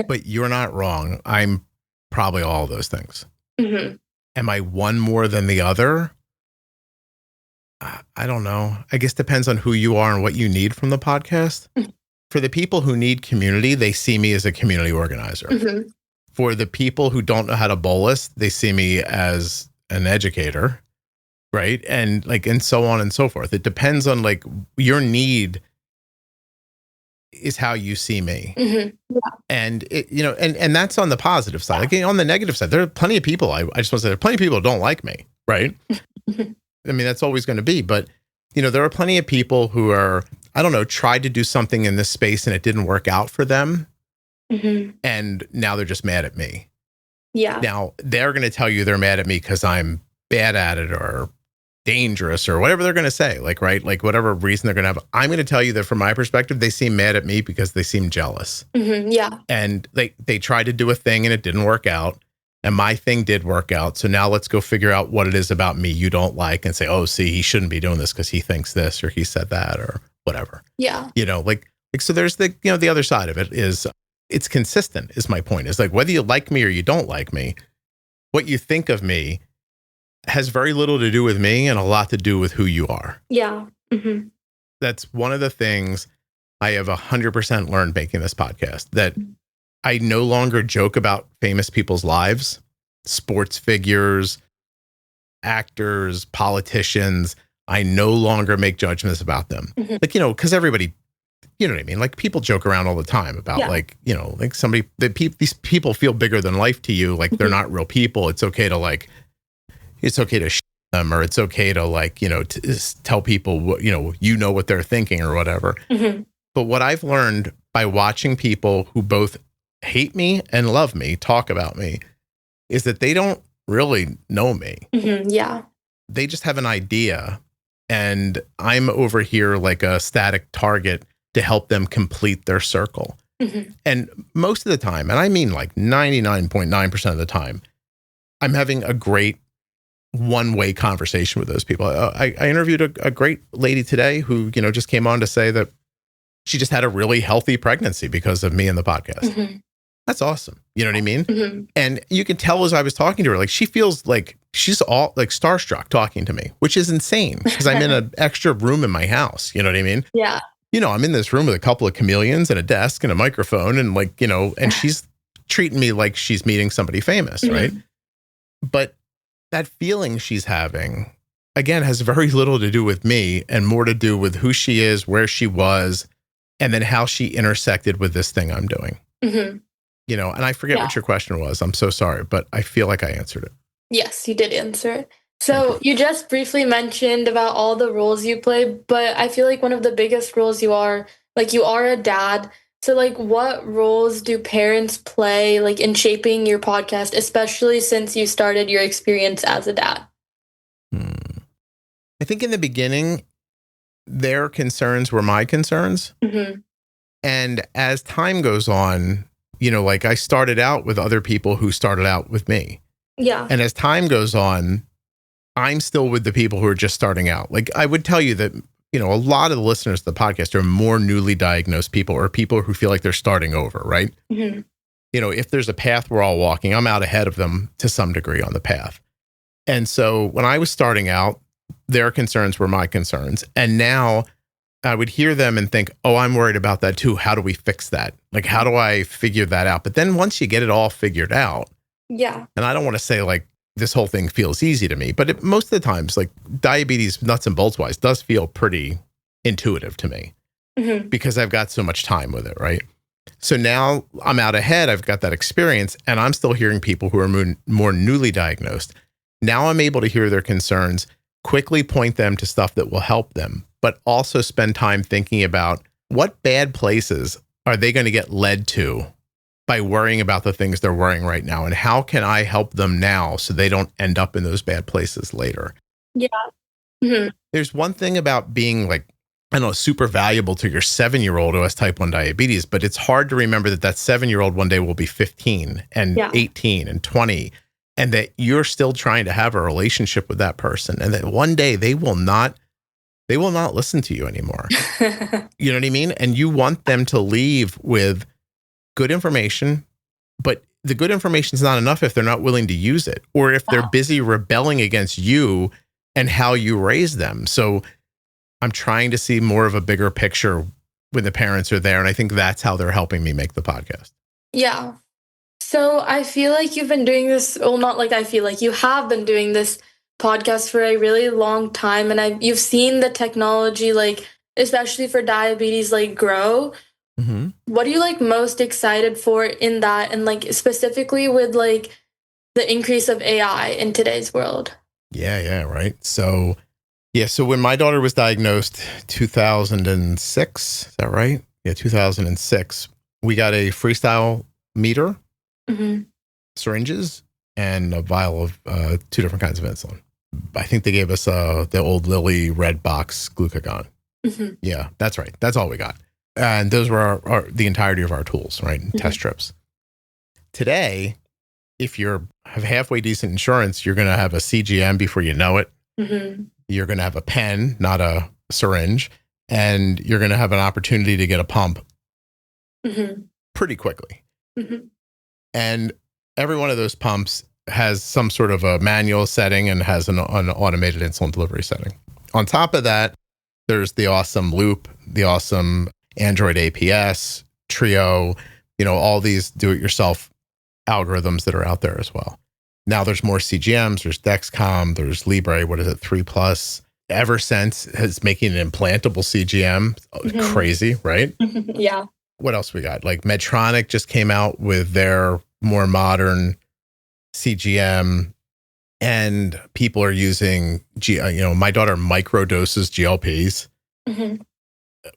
But you're not wrong. I'm probably all of those things. Mhm. Am I one more than the other? I don't know. I guess depends on who you are and what you need from the podcast. Mhm. For the people who need community, they see me as a community organizer. Mhm. For the people who don't know how to bolus, they see me as an educator, right? And so on and so forth. It depends on your need is how you see me. Mm-hmm. Yeah. And and that's on the positive side. On the negative side, there are plenty of people, I just want to say, there are plenty of people who don't like me, right? I mean, that's always going to be, but there are plenty of people who are, I don't know, tried to do something in this space and it didn't work out for them. Mm-hmm. And now they're just mad at me. Yeah. Now they're going to tell you they're mad at me because I'm bad at it or dangerous or whatever they're going to say, whatever reason they're going to have. I'm going to tell you that from my perspective, they seem mad at me because they seem jealous. Mm-hmm. Yeah. And they tried to do a thing and it didn't work out. And my thing did work out. So now let's go figure out what it is about me you don't like and say, oh, see, he shouldn't be doing this because he thinks this or he said that or whatever. Yeah. So there's the other side of it is it's consistent is my point. Is whether you like me or you don't like me, what you think of me has very little to do with me and a lot to do with who you are. Yeah. Mm-hmm. That's one of the things I have 100% learned making this podcast, that I no longer joke about famous people's lives, sports figures, actors, politicians. I no longer make judgments about them. Mm-hmm. Because everybody, you know what I mean? People joke around all the time about somebody, these people feel bigger than life to you. They're not real people. It's okay to it's okay to them, or it's okay to tell people what, what they're thinking or whatever. Mm-hmm. But what I've learned by watching people who both hate me and love me talk about me is that they don't really know me. Mm-hmm. Yeah. They just have an idea, and I'm over here like a static target to help them complete their circle. Mm-hmm. And most of the time, and I mean 99.9% of the time, I'm having a great one-way conversation with those people. I interviewed a great lady today who, just came on to say that she just had a really healthy pregnancy because of me and the podcast. Mm-hmm. That's awesome. You know what I mean? Mm-hmm. And you can tell as I was talking to her, she feels like she's all starstruck talking to me, which is insane because I'm in an extra room in my house. You know what I mean? Yeah. I'm in this room with a couple of chameleons and a desk and a microphone and and she's treating me like she's meeting somebody famous, Mm-hmm. right? But that feeling she's having, again, has very little to do with me and more to do with who she is, where she was, and then how she intersected with this thing I'm doing. Mm-hmm. And I forget what your question was. I'm so sorry, but I feel like I answered it. Yes, you did answer it. So you just briefly mentioned about all the roles you play, but I feel like one of the biggest roles you are a dad. So what roles do parents play in shaping your podcast, especially since you started your experience as a dad? I think in the beginning, their concerns were my concerns. Mm-hmm. And as time goes on, I started out with other people who started out with me. Yeah. And as time goes on, I'm still with the people who are just starting out. I would tell you that, a lot of the listeners to the podcast are more newly diagnosed people or people who feel like they're starting over, right? Mm-hmm. If there's a path we're all walking, I'm out ahead of them to some degree on the path. And so when I was starting out, their concerns were my concerns. And now I would hear them and think, oh, I'm worried about that too. How do we fix that? How do I figure that out? But then once you get it all figured out, yeah. And I don't want to say this whole thing feels easy to me, but most of the times, diabetes, nuts and bolts wise, does feel pretty intuitive to me Mm-hmm. because I've got so much time with it, right? So now I'm out ahead. I've got that experience, and I'm still hearing people who are more newly diagnosed. Now I'm able to hear their concerns, quickly point them to stuff that will help them, but also spend time thinking about what bad places are they going to get led to by worrying about the things they're worrying right now, and how can I help them now so they don't end up in those bad places later? Yeah. Mm-hmm. There's one thing about being super valuable to your 7-year-old who has type 1 diabetes, but it's hard to remember that 7-year-old one day will be 15 and 18 and 20, and that you're still trying to have a relationship with that person, and that one day they will not listen to you anymore. You know what I mean? And you want them to leave with good information, but the good information is not enough if they're not willing to use it, or if they're busy rebelling against you and how you raise them. So I'm trying to see more of a bigger picture when the parents are there. And I think that's how they're helping me make the podcast. Yeah. So I feel like you've been doing this, well, not like I feel like you have been doing this podcast for a really long time, and you've seen the technology, like especially for diabetes, like grow. Mm-hmm. What are you like most excited for in that, and like specifically with like the increase of AI in today's world? Yeah, right. So when my daughter was diagnosed 2006, is that right? Yeah, 2006, we got a freestyle meter, Mm-hmm. syringes, and a vial of two different kinds of insulin. I think they gave us the old Lilly red box glucagon. Mm-hmm. Yeah, that's right. That's all we got. And those were the entirety of our tools, right? Mm-hmm. Test strips. Today, if you have halfway decent insurance, you're going to have a CGM before you know it. Mm-hmm. You're going to have a pen, not a syringe, and you're going to have an opportunity to get a pump Mm-hmm. pretty quickly. Mm-hmm. And every one of those pumps has some sort of a manual setting and has an automated insulin delivery setting. On top of that, there's the awesome Loop, the awesome Android APS, Trio, all these do-it-yourself algorithms that are out there as well. Now there's more CGMs, there's Dexcom, there's Libre, 3+. Eversense is making an implantable CGM. Mm-hmm. Crazy, right? Yeah. What else we got? Like Medtronic just came out with their more modern CGM, and people are using, my daughter microdoses GLPs, Mm-hmm.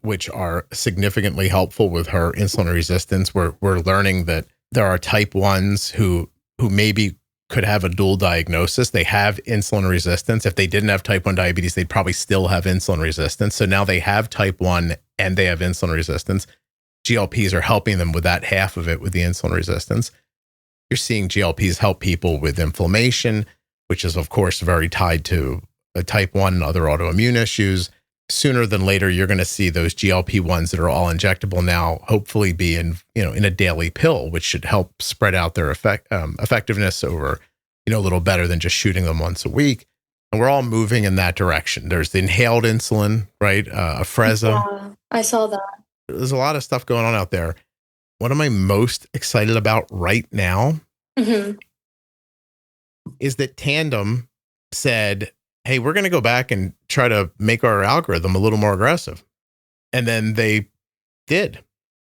which are significantly helpful with her insulin resistance. We're learning that there are type 1s who maybe could have a dual diagnosis. They have insulin resistance. If they didn't have type 1 diabetes, they'd probably still have insulin resistance. So now they have type 1 and they have insulin resistance. GLPs are helping them with that half of it with the insulin resistance. You're seeing GLPs help people with inflammation, which is, of course, very tied to type 1 and other autoimmune issues. Sooner than later, you're going to see those GLP-1s that are all injectable now hopefully be in a daily pill, which should help spread out their effectiveness over, a little better than just shooting them once a week. And we're all moving in that direction. There's the inhaled insulin, right? Afrezza. Yeah, I saw that. There's a lot of stuff going on out there. What am I most excited about right now Mm-hmm. is that Tandem said, hey, we're going to go back and try to make our algorithm a little more aggressive. And then they did.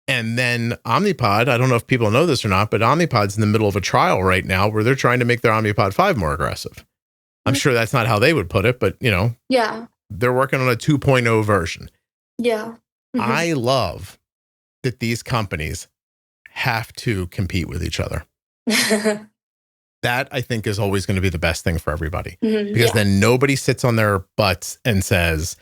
And then Omnipod, I don't know if people know this or not, but Omnipod's in the middle of a trial right now where they're trying to make their Omnipod 5 more aggressive. I'm sure that's not how they would put it, but, Yeah. they're working on a 2.0 version. Yeah. Mm-hmm. I love that these companies have to compete with each other. That, I think, is always going to be the best thing for everybody. Mm-hmm. Because Yeah. then nobody sits on their butts and says,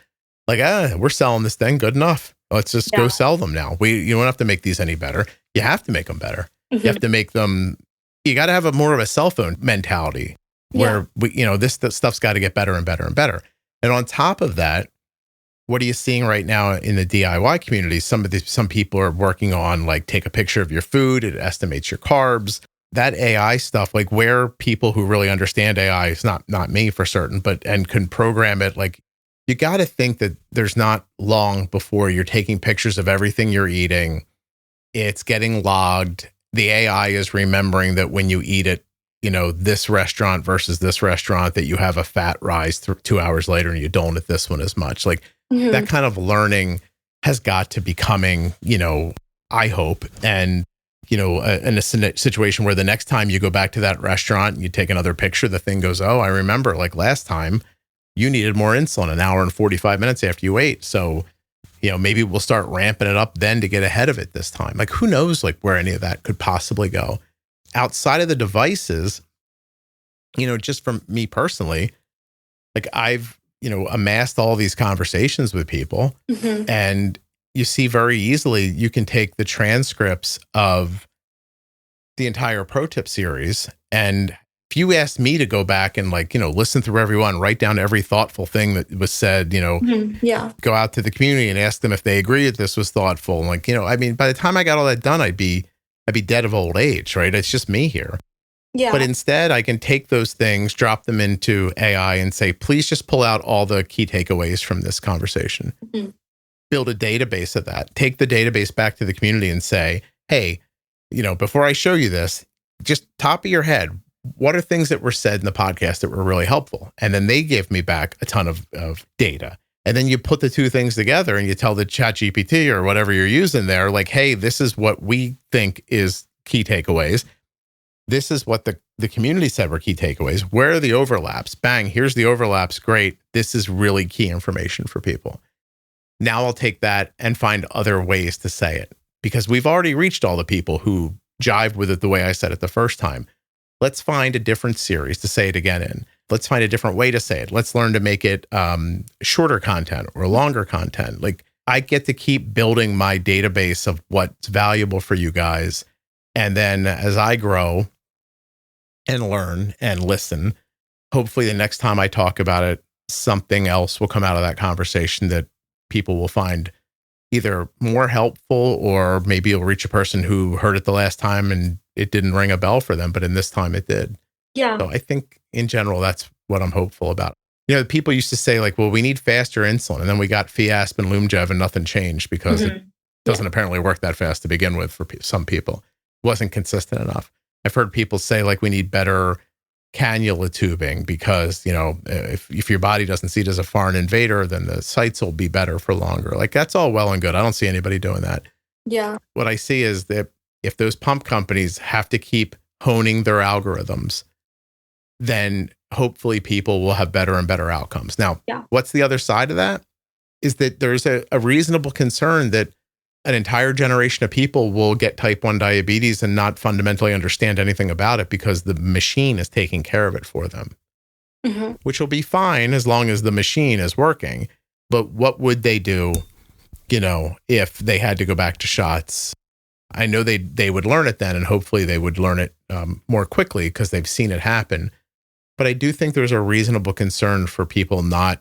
like, we're selling this thing good enough. Let's just go sell them now. You don't have to make these any better. You have to make them better. Mm-hmm. You have to make them, you got to have more of a cell phone mentality where, this stuff's got to get better and better and better. And on top of that, what are you seeing right now in the DIY community? Some people are working on, like, take a picture of your food. It estimates your carbs. That AI stuff, like, where people who really understand AI, is not me for certain, and can program it. Like, you got to think that there's not long before you're taking pictures of everything you're eating. It's getting logged. The AI is remembering that when you eat it, this restaurant versus this restaurant, that you have a fat rise 2 hours later and you don't at this one as much. Like, Mm-hmm. that kind of learning has got to be coming, I hope. And, in a situation where the next time you go back to that restaurant and you take another picture, the thing goes, oh, I remember, like, last time you needed more insulin an hour and 45 minutes after you ate. So, maybe we'll start ramping it up then to get ahead of it this time. Like, who knows, like, where any of that could possibly go outside of the devices. Just from me personally, like, I've, amassed all these conversations with people, Mm-hmm. and you see very easily, you can take the transcripts of the entire Pro Tip series. And if you asked me to go back and, like, listen through everyone, write down every thoughtful thing that was said, Mm-hmm. Yeah. go out to the community and ask them if they agree that this was thoughtful. And, like, I mean, by the time I got all that done, I'd be dead of old age, right? It's just me here. Yeah. But instead, I can take those things, drop them into AI and say, please just pull out all the key takeaways from this conversation. Mm-hmm. Build a database of that. Take the database back to the community and say, hey, before I show you this, just top of your head, what are things that were said in the podcast that were really helpful? And then they gave me back a ton of data. And then you put the two things together and you tell the ChatGPT or whatever you're using there, like, hey, this is what we think is key takeaways. This is what the community said were key takeaways. Where are the overlaps? Bang, here's the overlaps. Great. This is really key information for people. Now I'll take that and find other ways to say it, because we've already reached all the people who jive with it the way I said it the first time. Let's find a different series to say it again in. Let's find a different way to say it. Let's learn to make it shorter content or longer content. Like, I get to keep building my database of what's valuable for you guys. And then as I grow and learn and listen, hopefully the next time I talk about it, something else will come out of that conversation that people will find either more helpful, or maybe you'll reach a person who heard it the last time and it didn't ring a bell for them, but in this time it did. Yeah. So I think in general, that's what I'm hopeful about. You know, people used to say like, well, we need faster insulin. And then we got Fiasp and Lumjev and nothing changed because it doesn't apparently work that fast to begin with for some people. It wasn't consistent enough. I've heard people say like, we need better cannula tubing because, you know, if your body doesn't see it as a foreign invader, then the sites will be better for longer. Like, that's all well and good. I don't see anybody doing that. Yeah. What I see is that if those pump companies have to keep honing their algorithms, then hopefully people will have better and better outcomes. Now, what's the other side of that? Is that there's a reasonable concern that an entire generation of people will get type 1 diabetes and not fundamentally understand anything about it because the machine is taking care of it for them, which will be fine as long as the machine is working. But what would they do, you know, if they had to go back to shots? I know they would learn it then, and hopefully they would learn it more quickly because they've seen it happen. But I do think there's a reasonable concern for people not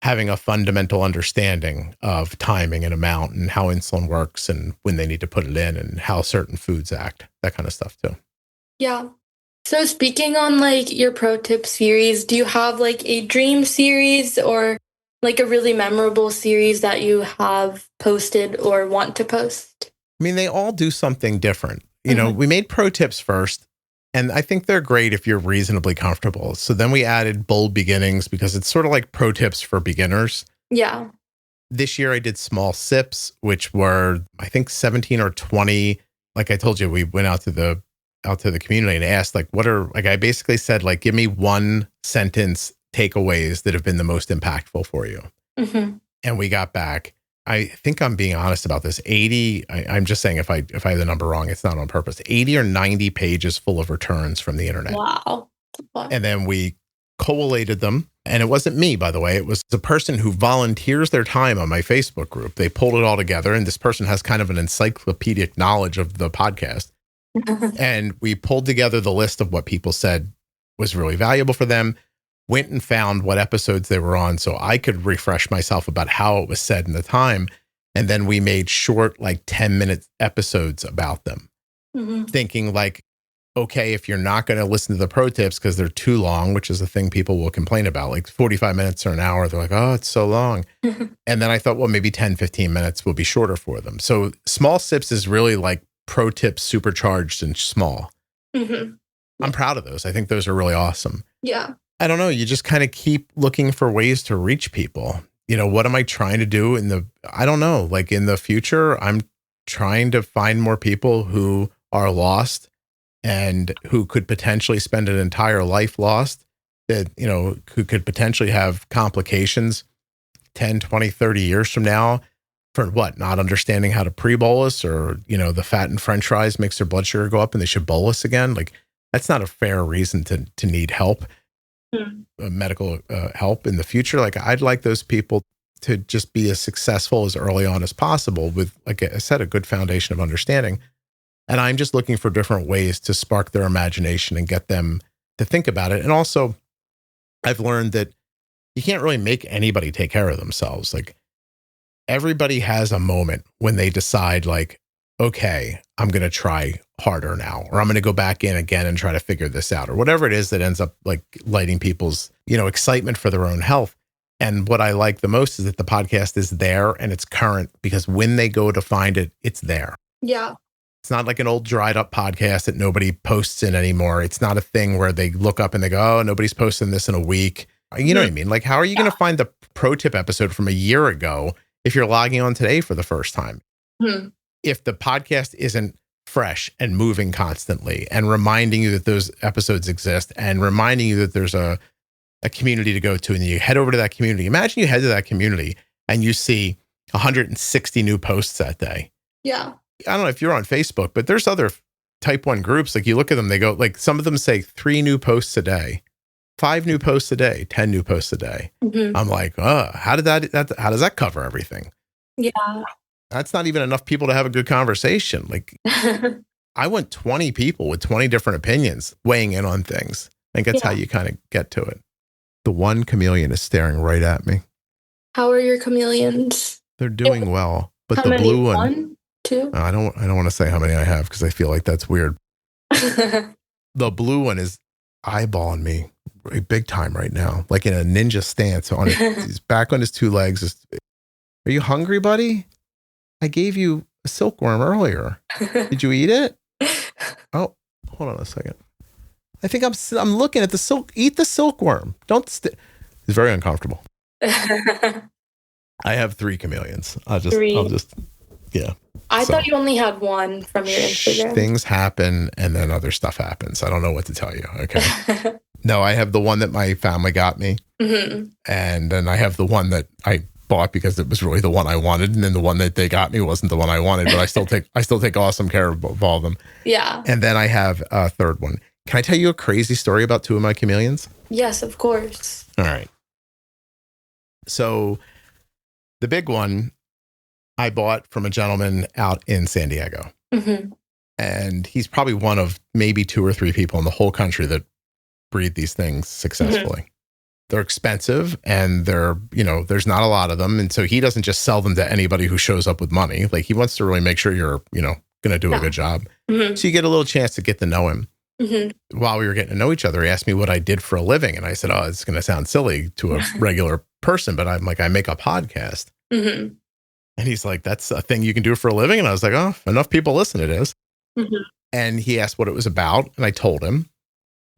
having a fundamental understanding of timing and amount and how insulin works and when they need to put it in and how certain foods act, that kind of stuff too. Yeah. So speaking on like your pro tip series, do you have like a dream series or like a really memorable series that you have posted or want to post? I mean, they all do something different. You know, we made pro tips first, and I think they're great if you're reasonably comfortable. So then we added bold beginnings because it's sort of like pro tips for beginners. Yeah. This year I did small sips, which were, I think 17 or 20. Like I told you, we went out to the community and asked like, I basically said like, give me one sentence takeaways that have been the most impactful for you. And we got back, I think I'm being honest about this, 80, I'm just saying if I have the number wrong, it's not on purpose, 80 or 90 pages full of returns from the internet. Wow. And then we collated them. And it wasn't me, by the way. It was the person who volunteers their time on my Facebook group. They pulled it all together. And this person has kind of an encyclopedic knowledge of the podcast. And we pulled together the list of what people said was really valuable for them, went and found what episodes they were on so I could refresh myself about how it was said in the time. And then we made short, like 10-minute episodes about them, thinking like, okay, if you're not going to listen to the pro tips because they're too long, which is a thing people will complain about, like 45 minutes or an hour, they're like, oh, it's so long. And then I thought, well, maybe 10, 15 minutes will be shorter for them. So small sips is really like pro tips supercharged and small. I'm proud of those. I think those are really awesome. Yeah. I don't know. You just kind of keep looking for ways to reach people. You know, what am I trying to do I don't know, like in the future, I'm trying to find more people who are lost and who could potentially spend an entire life lost, that, you know, who could potentially have complications 10, 20, 30 years from now for what? Not understanding how to pre-bolus, or, you know, the fat in French fries makes their blood sugar go up and they should bolus again. Like, that's not a fair reason to need help. Medical help in the future. Like, I'd like those people to just be as successful as early on as possible with, like I said, a good foundation of understanding. And I'm just looking for different ways to spark their imagination and get them to think about it. And also, I've learned that you can't really make anybody take care of themselves. Like, everybody has a moment when they decide like, okay, I'm going to try harder now, or I'm going to go back in again and try to figure this out, or whatever it is that ends up like lighting people's, you know, excitement for their own health. And what I like the most is that the podcast is there and it's current, because when they go to find it, it's there. Yeah. It's not like an old dried up podcast that nobody posts in anymore. It's not a thing where they look up and they go, oh, nobody's posting this in a week. You know what I mean? Like, how are you going to find the pro tip episode from a year ago if you're logging on today for the first time? If the podcast isn't fresh and moving constantly and reminding you that those episodes exist and reminding you that there's a community to go to, and you head over to that community. Imagine you head to that community and you see 160 new posts that day. Yeah. I don't know if you're on Facebook, but there's other type 1 groups. Like, you look at them, they go, like, some of them say 3 new posts a day, 5 new posts a day, 10 new posts a day. I'm like, how does that cover everything? Yeah. That's not even enough people to have a good conversation. Like, I want 20 people with 20 different opinions weighing in on things. I think that's how you kind of get to it. The one chameleon is staring right at me. How are your chameleons? They're doing well, but How the many? blue one. 1, 2? I don't want to say how many I have because I feel like that's weird. The blue one is eyeballing me big time right now, like in a ninja stance. He's back on his 2 legs. Are you hungry, buddy? I gave you a silkworm earlier. Did you eat it? Oh, hold on a second. I think I'm looking at the silk. Eat the silkworm. Don't. It's very uncomfortable. I have 3 chameleons. I'll just. Yeah. I thought you only had 1 from your Instagram. Things happen and then other stuff happens. I don't know what to tell you. Okay. No, I have the one that my family got me. And then I have the one that I bought because it was really the one I wanted. And then the one that they got me wasn't the one I wanted, but I still take awesome care of all of them. Yeah. And then I have a third one. Can I tell you a crazy story about 2 of my chameleons? Yes, of course. All right. So the big one I bought from a gentleman out in San Diego. And he's probably one of maybe 2 or 3 people in the whole country that breed these things successfully. They're expensive and there's not a lot of them. And so he doesn't just sell them to anybody who shows up with money. Like, he wants to really make sure you're, going to do a good job. So you get a little chance to get to know him. While we were getting to know each other, he asked me what I did for a living. And I said, oh, it's going to sound silly to a regular person, but I'm like, I make a podcast. And he's like, that's a thing you can do for a living? And I was like, oh, enough people listen, it is. And he asked what it was about. And I told him.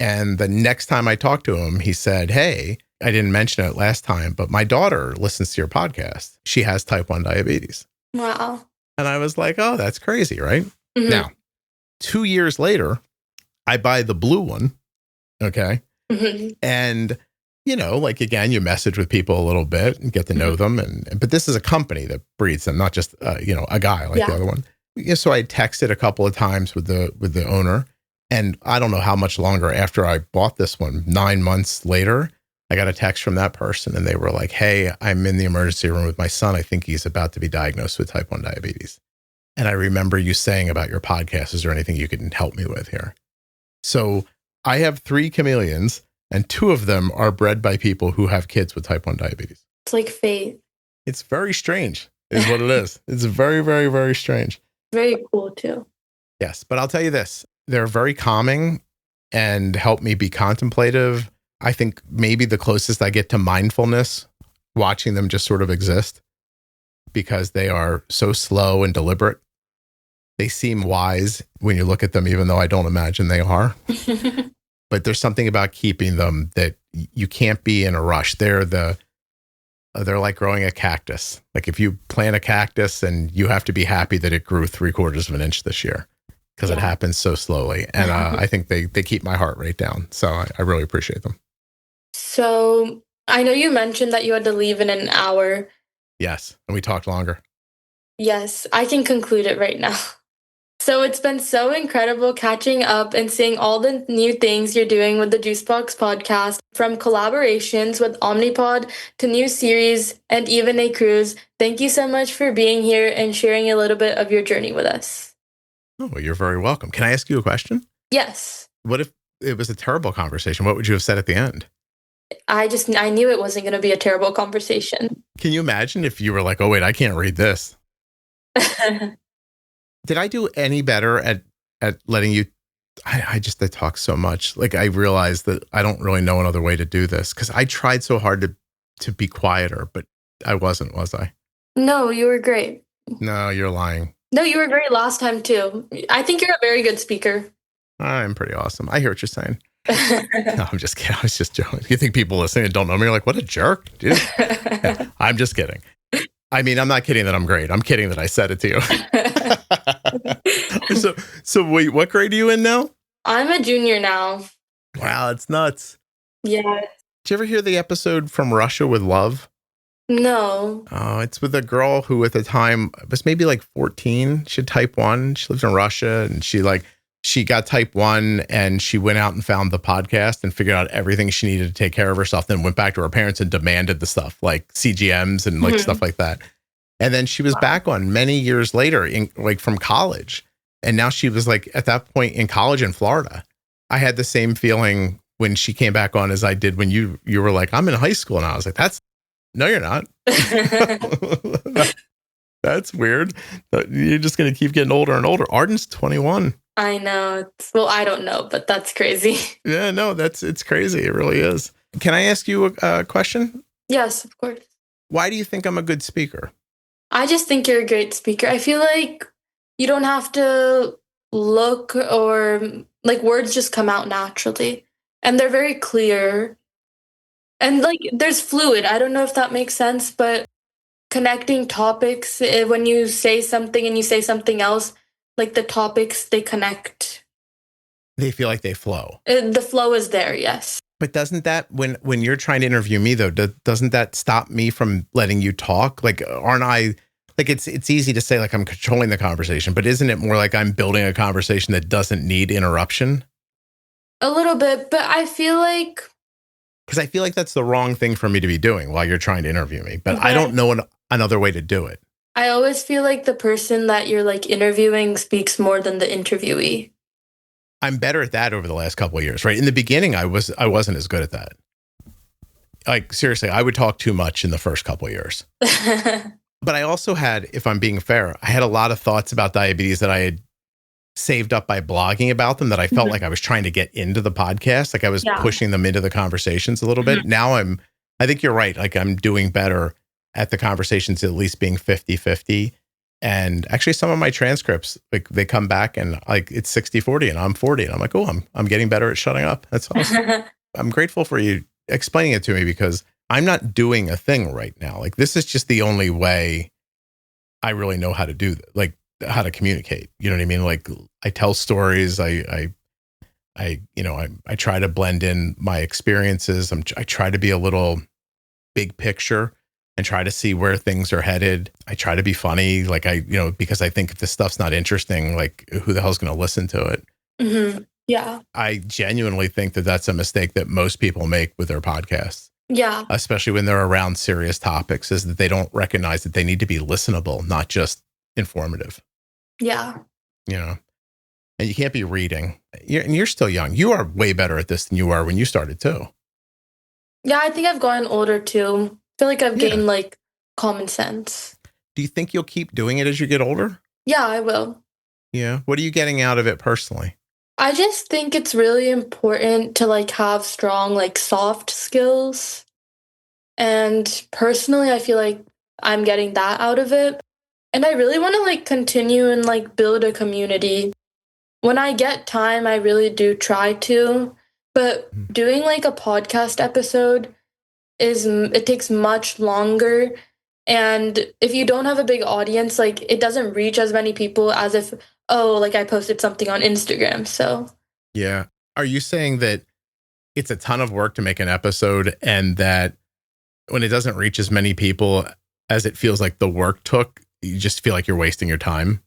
And the next time I talked to him, he said, hey, I didn't mention it last time, but my daughter listens to your podcast. She has type 1 diabetes. Wow. And I was like, oh, that's crazy, right? Now, 2 years later, I buy the blue one. Okay. And, like, again, you message with people a little bit and get to know them. But this is a company that breeds them, not just, a guy like the other one. So I texted a couple of times with the owner. And I don't know how much longer after I bought this one, 9 months later, I got a text from that person and they were like, hey, I'm in the emergency room with my son. I think he's about to be diagnosed with type 1 diabetes. And I remember you saying about your podcast, is there anything you can help me with here? So I have 3 chameleons and 2 of them are bred by people who have kids with type 1 diabetes. It's like fate. It's very strange is what it is. It's very, very, very strange. Very cool too. Yes. But I'll tell you this. They're very calming and help me be contemplative. I think maybe the closest I get to mindfulness, watching them just sort of exist, because they are so slow and deliberate. They seem wise when you look at them, even though I don't imagine they are. But there's something about keeping them that you can't be in a rush. They're like growing a cactus. Like, if you plant a cactus and you have to be happy that it grew 3/4 of an inch this year, because it happens so slowly. And I think they keep my heart rate down. So I really appreciate them. So I know you mentioned that you had to leave in an hour. Yes. And we talked longer. Yes, I can conclude it right now. So it's been so incredible catching up and seeing all the new things you're doing with the Juicebox podcast, from collaborations with Omnipod to new series and even a cruise. Thank you so much for being here and sharing a little bit of your journey with us. Oh, well, you're very welcome. Can I ask you a question? Yes. What if it was a terrible conversation? What would you have said at the end? I knew it wasn't going to be a terrible conversation. Can you imagine if you were like, oh, wait, I can't read this? Did I do any better at letting you? I talk so much. Like, I realized that I don't really know another way to do this, because I tried so hard to be quieter, but I wasn't, was I? No, you were great. No, you're lying. No, you were great last time too. I think you're a very good speaker. I'm pretty awesome. I hear what you're saying. No, I'm just kidding. I was just joking. You think people listening and don't know me are like, what a jerk, dude. Yeah, I'm just kidding. I mean, I'm not kidding that I'm great. I'm kidding that I said it to you. So wait, what grade are you in now? I'm a junior now. Wow, it's nuts. Yeah. Did you ever hear the episode From Russia with Love? No. Oh, it's with a girl who at the time was maybe like 14. She had type 1. She lived in Russia and she got type 1 and she went out and found the podcast and figured out everything she needed to take care of herself. Then went back to her parents and demanded the stuff like CGMs and like stuff like that. And then she was back on many years later from college. And now she was like at that point in college in Florida. I had the same feeling when she came back on as I did when you were like, I'm in high school. And I was like, no, you're not. That's weird. You're just going to keep getting older and older. Arden's 21. I know. Well, I don't know, but that's crazy. Yeah, no, it's crazy. It really is. Can I ask you a question? Yes, of course. Why do you think I'm a good speaker? I just think you're a great speaker. I feel like you don't have to look or like words just come out naturally and they're very clear. And like there's fluid. I don't know if that makes sense, but connecting topics when you say something and you say something else, like the topics, they connect. They feel like they flow. The flow is there, yes. But doesn't that, when you're trying to interview me though, doesn't that stop me from letting you talk? Like, aren't I, like it's easy to say like I'm controlling the conversation, but isn't it more like I'm building a conversation that doesn't need interruption? A little bit, but I feel like... Because I feel like that's the wrong thing for me to be doing while you're trying to interview me, but I don't know another way to do it. I always feel like the person that you're like interviewing speaks more than the interviewee. I'm better at that over the last couple of years, right? In the beginning, I wasn't as good at that. Like, seriously, I would talk too much in the first couple of years. But I also had, if I'm being fair, I had a lot of thoughts about diabetes that I had saved up by blogging about them that I felt like I was trying to get into the podcast. Like I was pushing them into the conversations a little bit. Now I think you're right. Like I'm doing better at the conversations, at least being 50-50. And actually some of my transcripts, like they come back and like it's 60-40 and I'm 40. And I'm like, oh, I'm getting better at shutting up. That's awesome. I'm grateful for you explaining it to me because I'm not doing a thing right now. Like this is just the only way I really know how to do that. Like how to communicate. You know what I mean? Like I tell stories. I try to blend in my experiences. I try to be a little big picture and try to see where things are headed. I try to be funny. Like because I think if this stuff's not interesting, like who the hell's going to listen to it? Mm-hmm. Yeah. I genuinely think that that's a mistake that most people make with their podcasts. Yeah. Especially when they're around serious topics, is that they don't recognize that they need to be listenable, not just informative. Yeah. You know, and you can't be reading. You're still young. You are way better at this than you are when you started too. Yeah, I think I've gotten older too. I feel like I've gained like common sense. Do you think you'll keep doing it as you get older? Yeah, I will. Yeah. What are you getting out of it personally? I just think it's really important to like have strong like soft skills. And personally, I feel like I'm getting that out of it. And I really want to like continue and like build a community. When I get time, I really do try to. But doing like a podcast episode it takes much longer. And if you don't have a big audience, like it doesn't reach as many people as if, like I posted something on Instagram. So yeah. Are you saying that it's a ton of work to make an episode and that when it doesn't reach as many people as it feels like the work took, you just feel like you're wasting your time?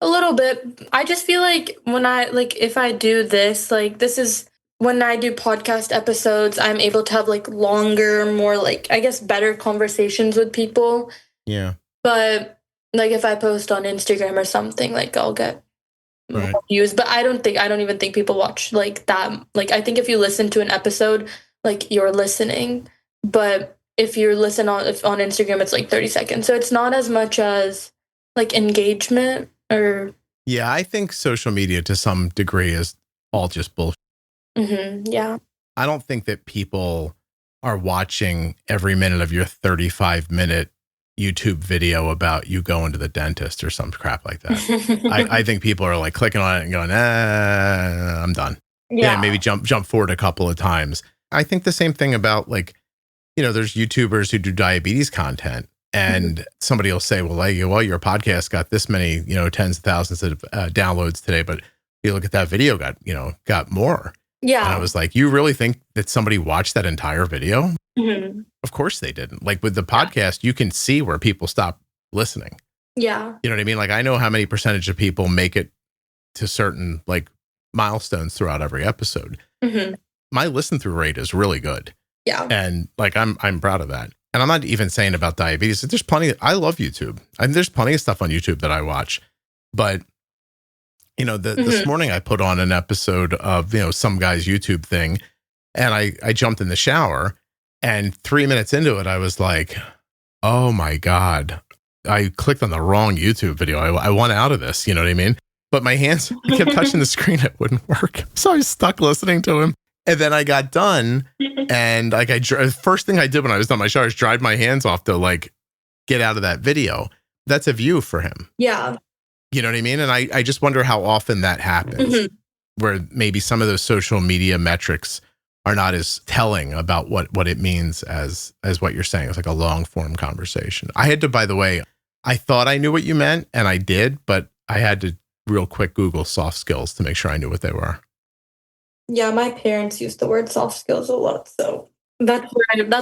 A little bit. I just feel like if I do this, like this is when I do podcast episodes, I'm able to have like longer, more like, I guess, better conversations with people. Yeah. But like if I post on Instagram or something, like I'll get more views. But I don't even think people watch like that. Like I think if you listen to an episode, like you're listening. But if you listen on Instagram, it's like 30 seconds. So it's not as much as like engagement or. Yeah, I think social media to some degree is all just bullshit. Mm-hmm, yeah. I don't think that people are watching every minute of your 35-minute, YouTube video about you going to the dentist or some crap like that. I think people are like clicking on it and going, I'm done. Yeah, maybe jump forward a couple of times. I think the same thing about like, there's YouTubers who do diabetes content and somebody will say, well, your podcast got this many, tens of thousands of downloads today, but you look at that video got more. Yeah. And I was like, you really think that somebody watched that entire video? Mm-hmm. Of course they didn't. Like with the podcast, you can see where people stop listening. Yeah. You know what I mean? Like I know how many percentage of people make it to certain like milestones throughout every episode. Mm-hmm. My listen through rate is really good. Yeah. And like I'm proud of that. And I'm not even saying about diabetes. There's plenty. I love YouTube. And there's plenty of stuff on YouTube that I watch. But this morning I put on an episode of, some guy's YouTube thing and I jumped in the shower and 3 minutes into it, I was like, oh my God, I clicked on the wrong YouTube video. I want out of this. You know what I mean? But my hands, I kept touching the screen. It wouldn't work. So I was stuck listening to him. And then I got done and like first thing I did when I was done my shower is dried my hands off to like get out of that video. That's a view for him. Yeah. You know what I mean? And I just wonder how often that happens, where maybe some of those social media metrics are not as telling about what it means as what you're saying. It's like a long form conversation. I had to, by the way, I thought I knew what you meant and I did, but I had to real quick Google soft skills to make sure I knew what they were. Yeah, my parents use the word soft skills a lot, so that's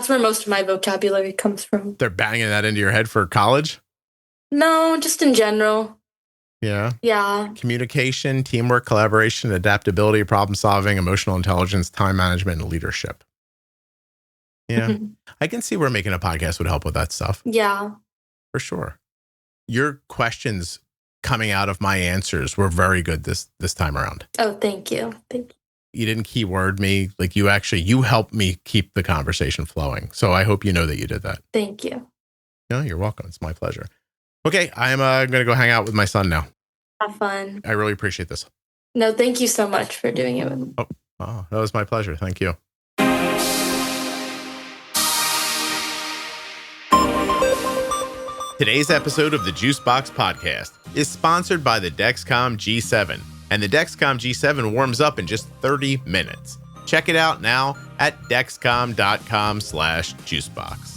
where most of my vocabulary comes from. They're banging that into your head for college? No, just in general. Yeah. Yeah. Communication, teamwork, collaboration, adaptability, problem solving, emotional intelligence, time management, and leadership. Yeah. I can see where making a podcast would help with that stuff. Yeah. For sure. Your questions coming out of my answers were very good this time around. Oh, thank you. Thank you. You didn't keyword me. Like you helped me keep the conversation flowing. So I hope you know that you did that. Thank you. No, you're welcome. It's my pleasure. Okay, I'm going to go hang out with my son now. Have fun. I really appreciate this. No, thank you so much for doing it with me. Oh, that was my pleasure. Thank you. Today's episode of the Juicebox Podcast is sponsored by the Dexcom G7, and the Dexcom G7 warms up in just 30 minutes. Check it out now at dexcom.com/juicebox.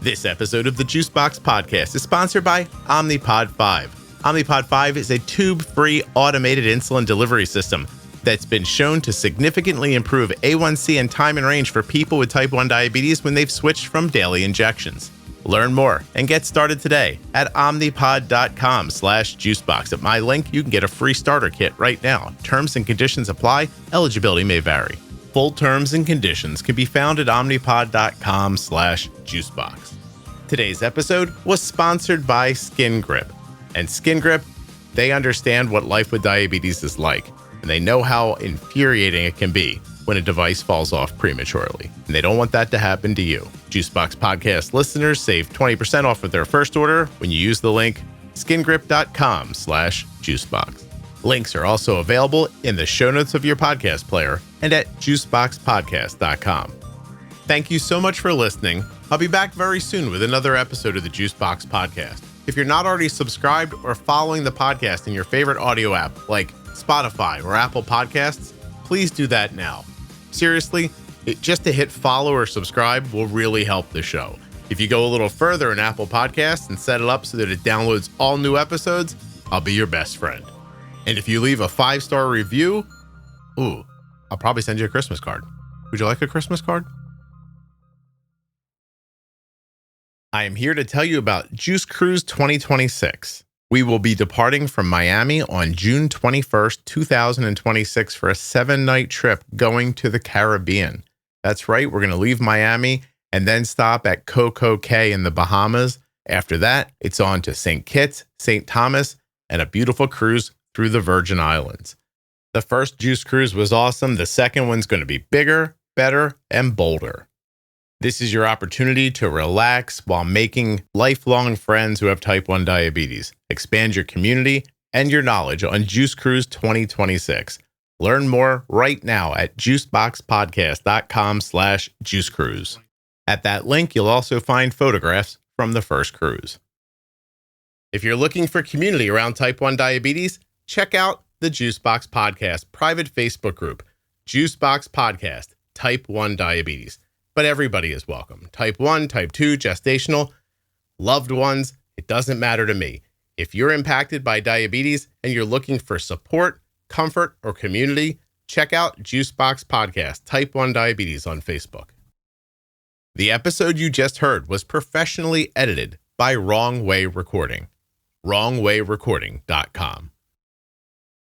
This episode of the Juicebox Podcast is sponsored by Omnipod 5. Omnipod 5 is a tube-free automated insulin delivery system that's been shown to significantly improve A1C and time in range for people with type 1 diabetes when they've switched from daily injections. Learn more and get started today at omnipod.com/juicebox. At my link, you can get a free starter kit right now. Terms and conditions apply. Eligibility may vary. Full terms and conditions can be found at omnipod.com/juicebox. Today's episode was sponsored by Skin Grip. And Skin Grip, they understand what life with diabetes is like, and they know how infuriating it can be when a device falls off prematurely. And they don't want that to happen to you. Juicebox Podcast listeners save 20% off with their first order when you use the link skingrip.com/juicebox. Links are also available in the show notes of your podcast player and at juiceboxpodcast.com. Thank you so much for listening. I'll be back very soon with another episode of the Juicebox Podcast. If you're not already subscribed or following the podcast in your favorite audio app like Spotify or Apple Podcasts, please do that now. Seriously, just to hit follow or subscribe will really help the show. If you go a little further in Apple Podcasts and set it up so that it downloads all new episodes, I'll be your best friend. And if you leave a 5-star review, I'll probably send you a Christmas card. Would you like a Christmas card? I am here to tell you about Juice Cruise 2026. We will be departing from Miami on June 21st, 2026 for a 7-night trip going to the Caribbean. That's right, we're going to leave Miami and then stop at Coco Cay in the Bahamas. After that, it's on to St. Kitts, St. Thomas, and a beautiful cruise through the Virgin Islands. The first Juice Cruise was awesome. The second one's going to be bigger, better, and bolder. This is your opportunity to relax while making lifelong friends who have type 1 diabetes. Expand your community and your knowledge on Juice Cruise 2026. Learn more right now at juiceboxpodcast.com/juicecruise. At that link, you'll also find photographs from the first cruise. If you're looking for community around type 1 diabetes, check out the Juicebox Podcast private Facebook group, Juicebox Podcast, Type 1 Diabetes. But everybody is welcome. Type 1, Type 2, gestational, loved ones, it doesn't matter to me. If you're impacted by diabetes and you're looking for support, comfort, or community, check out Juicebox Podcast, Type 1 Diabetes on Facebook. The episode you just heard was professionally edited by Wrong Way Recording, wrongwayrecording.com.